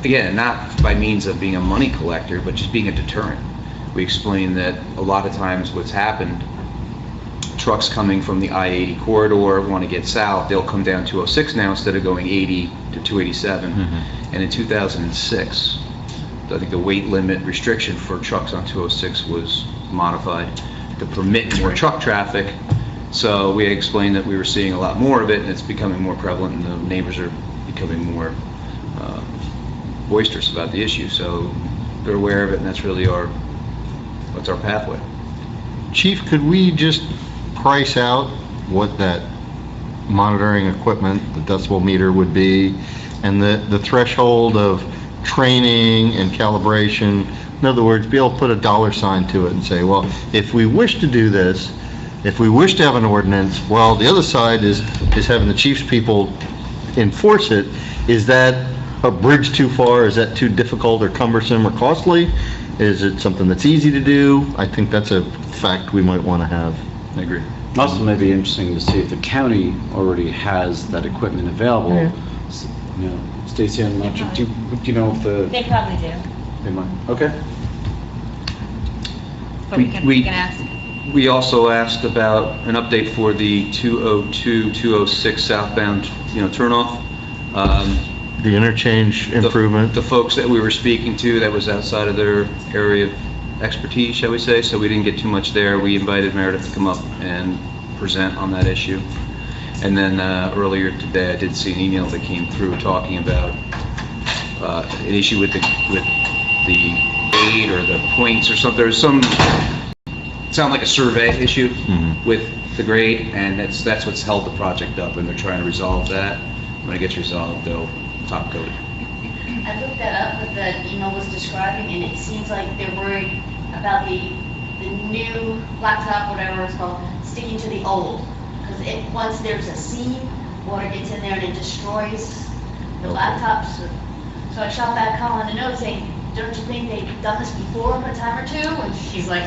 D: again, not by means of being a money collector, but just being a deterrent. We explained that a lot of times what's happened, trucks coming from the I-80 corridor want to get south, they'll come down 206 now instead of going 80 to 287. And in 2006, I think the weight limit restriction for trucks on 206 was modified to permit more truck traffic. So we explained that we were seeing a lot more of it, and it's becoming more prevalent, and the neighbors are becoming more boisterous about the issue. So they're aware of it, and that's really what's our pathway.
B: Chief, could we just price out what that monitoring equipment, the decibel meter would be, and the threshold of training and calibration? In other words, be able to put a dollar sign to it and say, well, if we wish to do this, if we wish to have an ordinance, well, the other side is having the chief's people enforce it. Is that a bridge too far? Is that too difficult or cumbersome or costly? Is it something that's easy to do? I think that's a fact we might want to have.
D: I agree.
G: Also, may be interesting to see if the county already has that equipment available. You know, Stacy, I'm not sure, do you know if
H: They probably do,
G: they might, okay.
H: but we can ask.
D: We also asked about an update for the 202, 206 southbound, turnoff.
B: The interchange improvement.
D: The folks that we were speaking to, that was outside of their area of expertise, shall we say, so we didn't get too much there. We invited Meredith to come up and present on that issue. And then earlier today, I did see an email that came through talking about an issue with the aid or the points or something. There's some, sound like a survey issue with the grade, and that's what's held the project up, and they're trying to resolve that. When it gets resolved, they'll top coat it.
F: I looked that up, what the email was describing, and it seems like they're worried about the new blacktop, whatever it's called, sticking to the old. Because once there's a seam, water gets in there and it destroys the blacktops. So I shot back Colin a note saying, don't you think they've done this before a time or two? And she's like,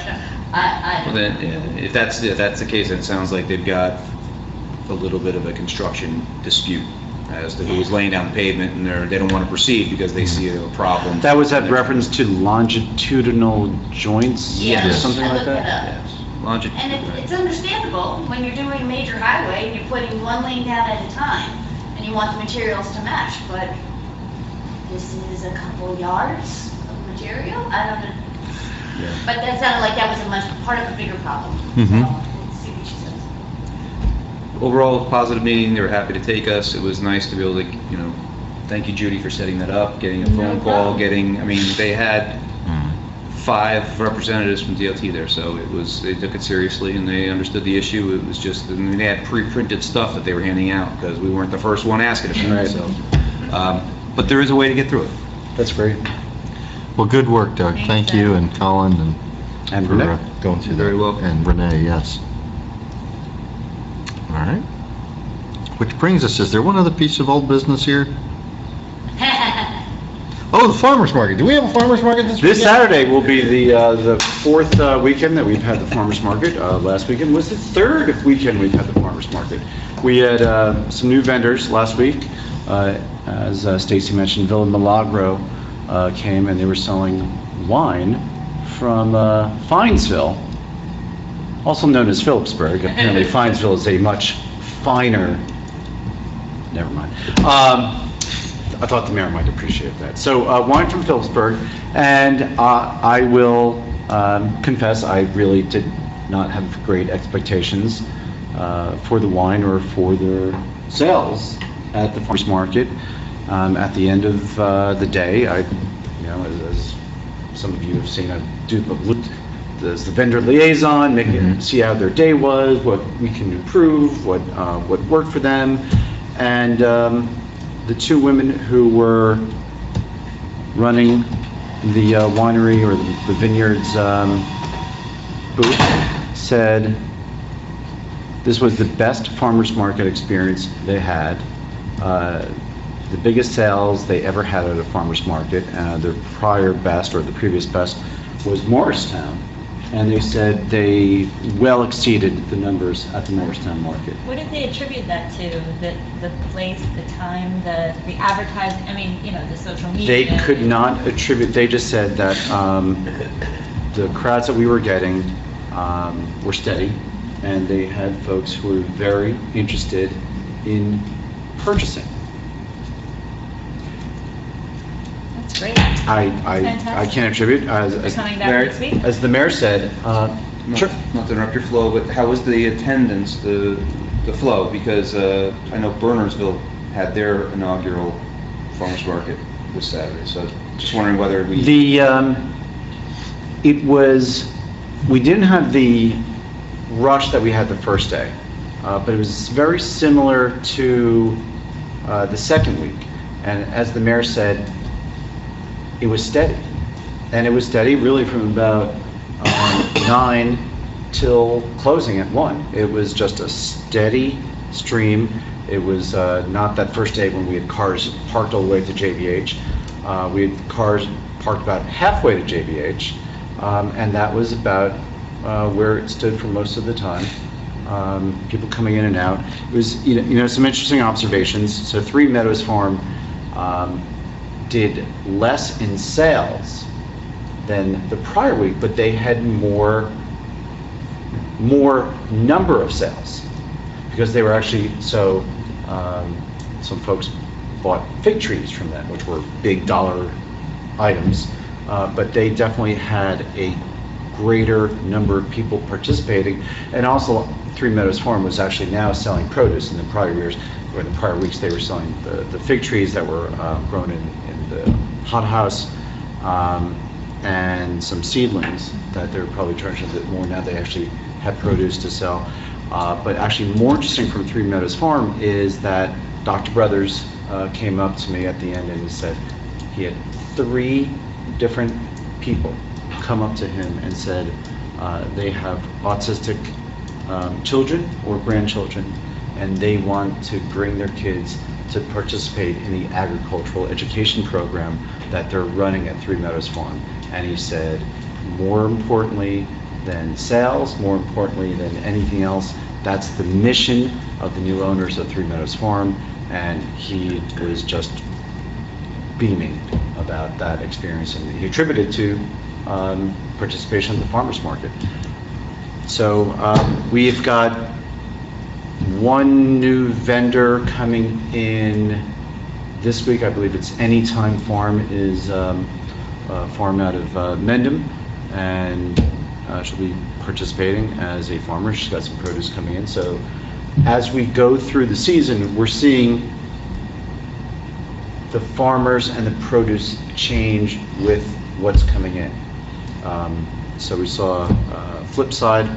F: I
D: Well, then, if that's the case, then it sounds like they've got a little bit of a construction dispute as to who was laying down the pavement, and they don't want to proceed because they see a problem.
G: That was that reference to longitudinal joints?
F: Yeah,
G: Or something
F: I
G: like
F: looked
G: that?
F: that up.
D: Yes. Longitude.
F: And it's understandable when you're doing a major highway and you're putting one lane down at a time and you want the materials to match, but this is a couple yards of material? I don't know.
D: Yeah.
F: But that sounded like that was a much part of a bigger problem.
B: Mhm.
F: So let's see what she says.
D: Overall, positive meeting. They were happy to take us. It was nice to be able to, thank you, Judy, for setting that up, getting a phone call, they had 5 representatives from DOT there, so they took it seriously and they understood the issue. It was just, they had pre-printed stuff that they were handing out because we weren't the first one asking about
G: Right.
D: it, so. But there is a way to get through it.
G: That's great.
B: Well, good work, Doug. Thank you, and Colin,
G: And
B: for
G: Renee?
B: going through that.
D: Very welcome.
B: And Renee, yes. All right. Which brings us, is there one other piece of old business here? Oh, the farmer's market. Do we have a farmer's market this weekend?
G: This Saturday will be the fourth weekend that we've had the farmer's market. Last weekend was the third weekend we've had the farmer's market. We had some new vendors last week. As Stacy mentioned, Villa Milagro came and they were selling wine from Finesville, also known as Phillipsburg. Apparently Finesville is a much finer, never mind. I thought the mayor might appreciate that. So wine from Phillipsburg, and I will confess I really did not have great expectations for the wine or for their sales at the farmers market. At the end of the day, as some of you have seen, I do looked as the vendor liaison, see how their day was, what we can improve, what worked for them, and the two women who were running the winery or the vineyards booth said this was the best farmers market experience they had. the biggest sales they ever had at a farmer's market. Their prior best, or the previous best, was Morristown. And they said they well exceeded the numbers at the Morristown market.
H: What did they attribute that to? The place, the time, the advertising, I mean, the social media?
G: They could not attribute, they just said that the crowds that we were getting were steady, and they had folks who were very interested in purchasing.
H: That's great.
G: I
H: Fantastic.
G: can't attribute,
H: They're coming back next week?
G: as the mayor said, sure.
D: Not to interrupt your flow, but how was the attendance, the flow? Because I know Bernardsville had their inaugural farmers market this Saturday, so just wondering whether we...
G: We didn't have the rush that we had the first day, but it was very similar to the second week. And as the mayor said, it was steady. And it was steady really from about 9 till closing at 1. It was just a steady stream. It was not that first day when we had cars parked all the way to JBH. We had cars parked about halfway to JBH, and that was about where it stood for most of the time. People coming in and out. It was, some interesting observations. So Three Meadows Farm did less in sales than the prior week, but they had more number of sales because they were actually some folks bought fig trees from them, which were big dollar items, but they definitely had a greater number of people participating. And also Three Meadows Farm was actually now selling produce. In the prior years, or in the prior weeks, they were selling the fig trees that were grown in the hothouse, and some seedlings that they're probably charging a bit more now. They actually had produce to sell. But actually more interesting from Three Meadows Farm is that Dr. Brothers came up to me at the end and he said he had 3 different people come up to him and said they have autistic children or grandchildren, and they want to bring their kids to participate in the agricultural education program that they're running at Three Meadows Farm. And he said, more importantly than sales, more importantly than anything else, that's the mission of the new owners of Three Meadows Farm. And he was just beaming about that experience, and he attributed to participation in the farmers market. So we've got 1 new vendor coming in this week. I believe it's Anytime Farm, is a farm out of Mendham, and she'll be participating as a farmer. She's got some produce coming in. So as we go through the season, we're seeing the farmers and the produce change with what's coming in. So we saw flip side,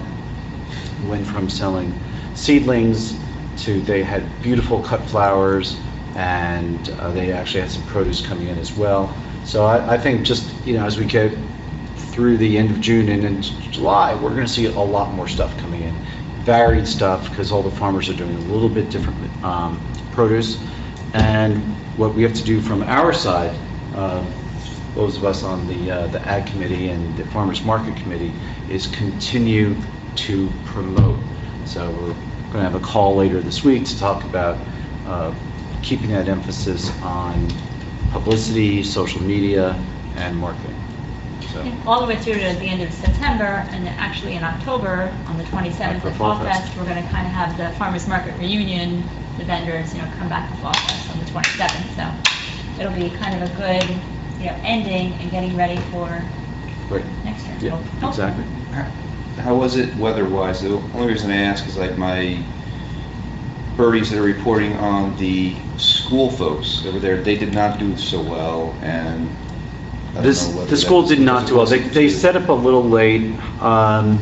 G: went from selling seedlings to they had beautiful cut flowers, and they actually had some produce coming in as well. So I think just, as we get through the end of June and into July, we're going to see a lot more stuff coming in. Varied stuff, because all the farmers are doing a little bit different produce. And what we have to do from our side, those of us on the Ag Committee and the Farmers Market Committee, is continue to promote. So we're going to have a call later this week to talk about keeping that emphasis on publicity, social media, and marketing. So.
H: All the way through to the end of September, and then actually in October, on the 27th at Fall Fest, we're going to kind of have the Farmers Market reunion, the vendors, come back to Fall Fest on the 27th. So it'll be kind of a good, ending and getting ready for next year.
G: Yeah, exactly.
D: How was it weather-wise? The only reason I ask is like my birdies that are reporting on the school folks that were there, they did not do so well, and
G: the school did not do well. They set up a little late. My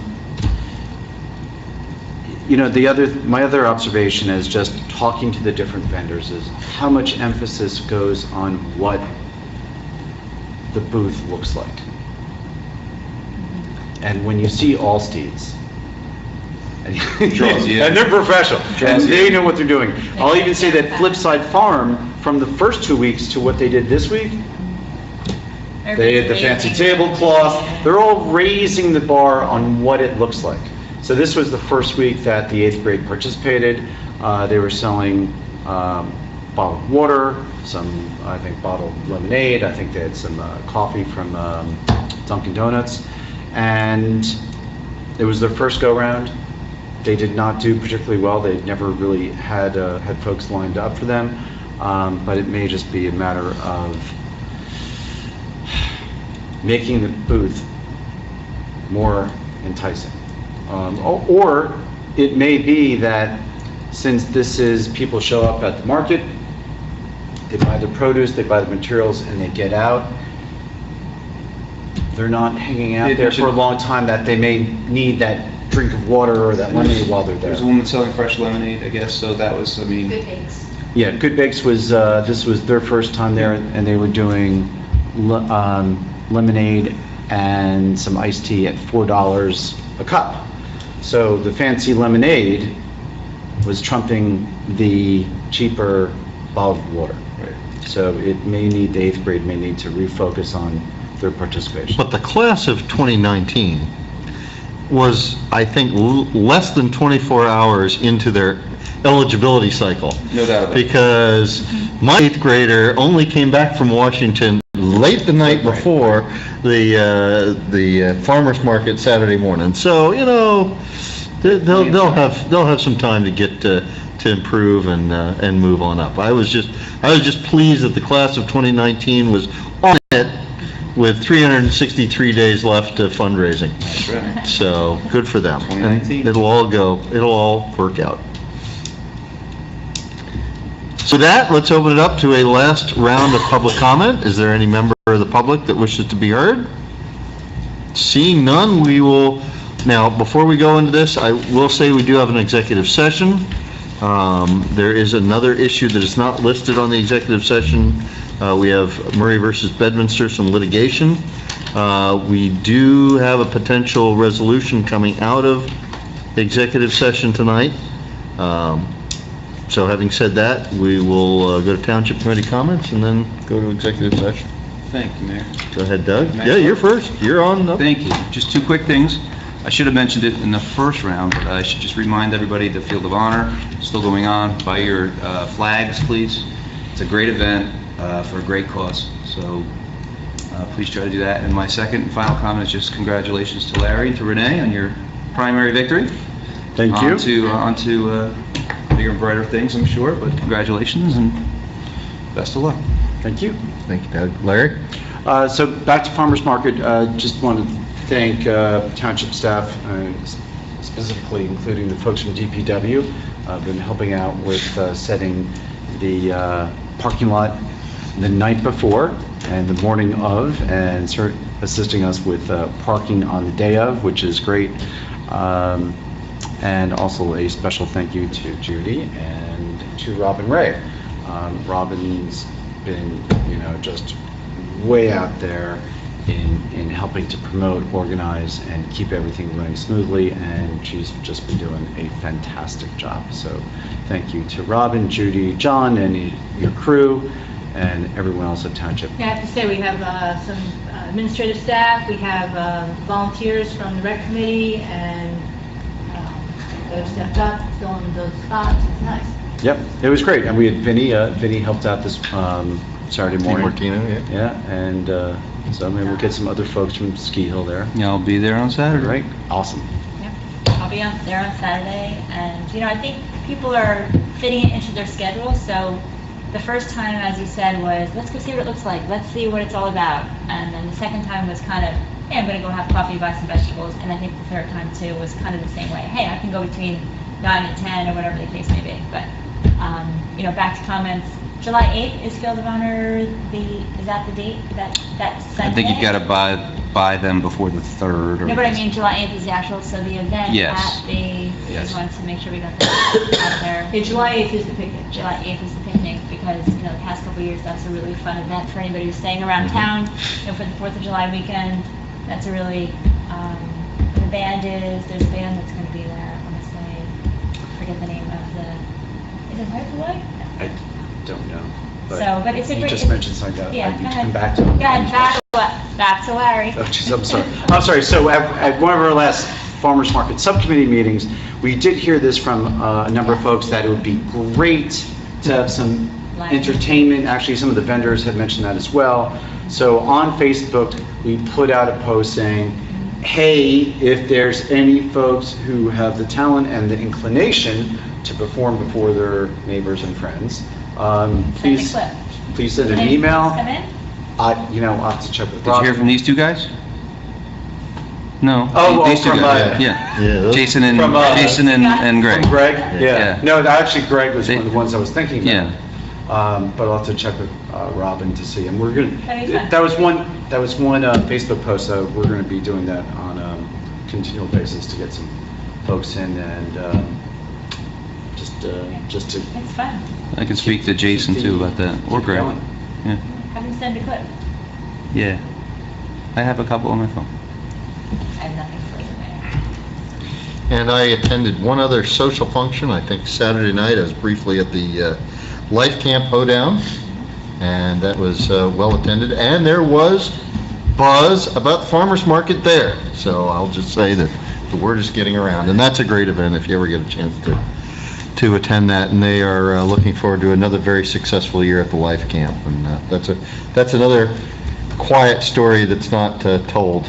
G: other observation is just talking to the different vendors is how much emphasis goes on what the booth looks like. And when you see Allsteeds, and they're professional, and they know what they're doing. I'll even say that Flipside Farm from the first 2 weeks to what they did this week, they had the
H: Everybody's
G: fancy
H: raising-
G: tablecloth. They're all raising the bar on what it looks like. So this was the first week that the 8th grade participated. They were selling bottled water, some, I think, bottled lemonade. I think they had some coffee from Dunkin' Donuts. And it was their first go-round. They did not do particularly well. They never really had folks lined up for them. But it may just be a matter of making the booth more enticing. Or it may be that since this is, people show up at the market, they buy the produce, they buy the materials, and they get out. They're not hanging out there for a long time, that they may need that drink of water or that lemonade while they're there.
D: There's a woman selling fresh lemonade, I guess, so that was, I mean,
F: Good bakes.
G: Yeah, Good Bakes was, this was their first time there, and they were doing lemonade and some iced tea at $4 a cup. So the fancy lemonade was trumping the cheaper bottled water.
D: Right.
G: So it may need, the 8th grade may need to refocus on their participation.
B: But the class of 2019 was, I think, less than 24 hours into their eligibility cycle.
D: no doubt about it.
B: Because my 8th grader only came back from Washington late the night before the farmer's market Saturday morning. So, you know, they'll have some time to get to improve and move on up. I was just pleased that the class of 2019 was on it with 363 days left to fundraising.
D: That's right.
B: So good for them.
D: 2019.
B: It'll all work out. So with that, let's open it up to a last round of public comment. Is there any member of the public that wishes to be heard? Seeing none, we will, now, before we go into this, I will say we do have an executive session. There is another issue that is not listed on the executive session. We have Murray versus Bedminster, some litigation. We do have a potential resolution coming out of executive session tonight. So having said that, we will go to Township Committee comments and then go to executive session.
D: Thank you, Mayor.
B: Go ahead, Doug.
D: Mayor?
B: Yeah, you're first. You're on. Up.
D: Thank you. Just two quick things. I should have mentioned it in the first round, but I should just remind everybody the Field of Honor is still going on. Buy your flags, please. It's a great event for a great cause, so please try to do that. And my second and final comment is just congratulations to Larry and to Renee on your primary victory.
G: Thank you.
D: On to bigger and brighter things, I'm sure, but congratulations and best of luck.
G: Thank you.
B: Thank you, Doug. Larry?
G: So back to farmer's market, just want to thank township staff, specifically including the folks from DPW, been helping out with setting the parking lot the night before and the morning of, and assisting us with parking on the day of, which is great. And also a special thank you to Judy and to Robin Ray. Robin's been, just way out there in helping to promote, organize, and keep everything running smoothly, and she's just been doing a fantastic job. So thank you to Robin, Judy, John, and your crew, and everyone else at Township.
A: Yeah, I have to say, we have some administrative staff, we have volunteers from the rec committee, and they've stepped up, filling those spots. It's nice.
G: Yep, it was great, and we had Vinny. Vinny helped out this Saturday morning.
B: Martino, yeah.
G: Yeah, and so maybe we'll get some other folks from Ski Hill there.
D: Yeah, I'll be there on Saturday.
G: Right, awesome.
H: Yep, I'll be there on Saturday, and, I think people are fitting it into their schedule, so the first time, as you said, was, let's go see what it looks like, let's see what it's all about, and then the second time was kind of, hey, I'm gonna go have coffee, buy some vegetables, and I think the third time, too, was kind of the same way, hey, I can go between 9 and 10, or whatever the case may be, but, back to comments, July 8th is Field of Honor, is that the date, that Sunday?
D: I think you gotta buy them before the 3rd.
H: No, but I mean, July 8th is the actual, so the event
D: Yes.
H: at the,
D: Yes.
H: just wanted to make sure we got that out there.
A: Yeah, July 8th is the picnic.
H: July 8th is the picnic, because, the past couple of years, that's a really fun event for anybody who's staying around town, for the 4th of July weekend. That's a really, the band there's a band that's gonna be there, I wanna say, forget the name of is it White?
G: I don't know.
H: But it's a
G: You
H: great.
G: just mentioned something that
H: Yeah,
G: I
H: go
G: need to
H: ahead.
G: come back to.
H: Go ahead, back to Larry.
G: Oh, jeez, I'm sorry. I'm sorry. So at one of our last farmers market subcommittee meetings, we did hear this from a number of folks that it would be great to have some entertainment. Actually, some of the vendors had mentioned that as well. So on Facebook, we put out a post saying, hey, if there's any folks who have the talent and the inclination to perform before their neighbors and friends, please send an email.
H: Come in?
G: I'll have to check with
D: Did you
G: Rob.
D: hear from these two guys? No.
G: Oh,
D: these two
G: from,
D: guys. Yeah.
B: Yeah, those-
D: Jason and,
G: From,
D: and Greg.
G: From Greg?
D: Yeah.
G: Yeah. No, actually Greg was one of the ones I was thinking about.
D: Yeah.
G: But I'll have to check with Robin to see. And we're
H: That'd be
G: gonna,
H: fun.
G: that was one Facebook post, we're gonna be doing that on a continual basis to get some folks in and just to.
H: It's fun.
D: I can speak to Jason too about that, or
G: keep
D: Greg.
G: going.
D: Yeah.
H: Have him send a clip.
D: Yeah. I have a couple on my phone.
H: I have nothing further there.
B: And I attended one other social function, I think Saturday night. I was briefly at the Life Camp Hoedown, and that was well attended. And there was buzz about the farmer's market there. So I'll just say that the word is getting around, and that's a great event if you ever get a chance to attend that. And they are looking forward to another very successful year at the Life Camp. And that's another quiet story that's not told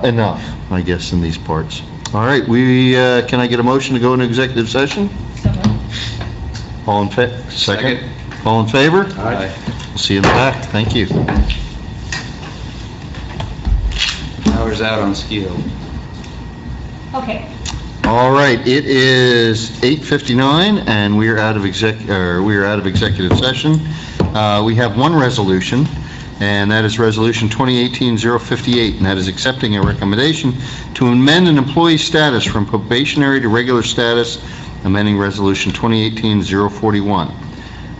B: enough, I guess, in these parts. All right, can I get a motion to go into executive session?
H: So moved.
B: All in second? All in favor?
G: Aye.
B: We'll see you in the back. Thank you.
D: Hours out on ski hill.
A: Okay.
B: All right, it is 8:59 and we are out of executive session. We have one resolution, and that is Resolution 2018-058, and that is accepting a recommendation to amend an employee's status from probationary to regular status, amending Resolution 2018-041.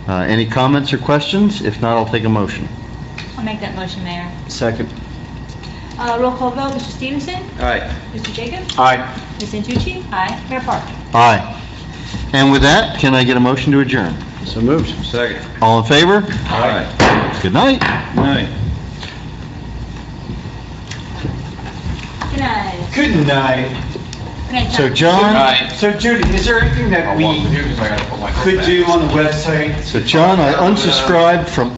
B: Any comments or questions? If not, I'll take a motion.
H: I'll make that motion, Mayor.
G: Second.
A: Roll call vote, Mr. Stevenson?
D: Aye.
A: Mr. Jacobs?
G: Aye.
A: Ms. Santucci? Aye. Mayor Parker?
B: Aye. And with that, can I get a motion to adjourn?
G: So moved.
D: Second.
B: All in favor?
D: Aye.
B: Good night.
D: Aye.
H: Good night.
G: Good night.
H: Good night,
B: So
H: Tom.
B: John,
G: So Judy, is there anything that we could do on the website?
B: I unsubscribed from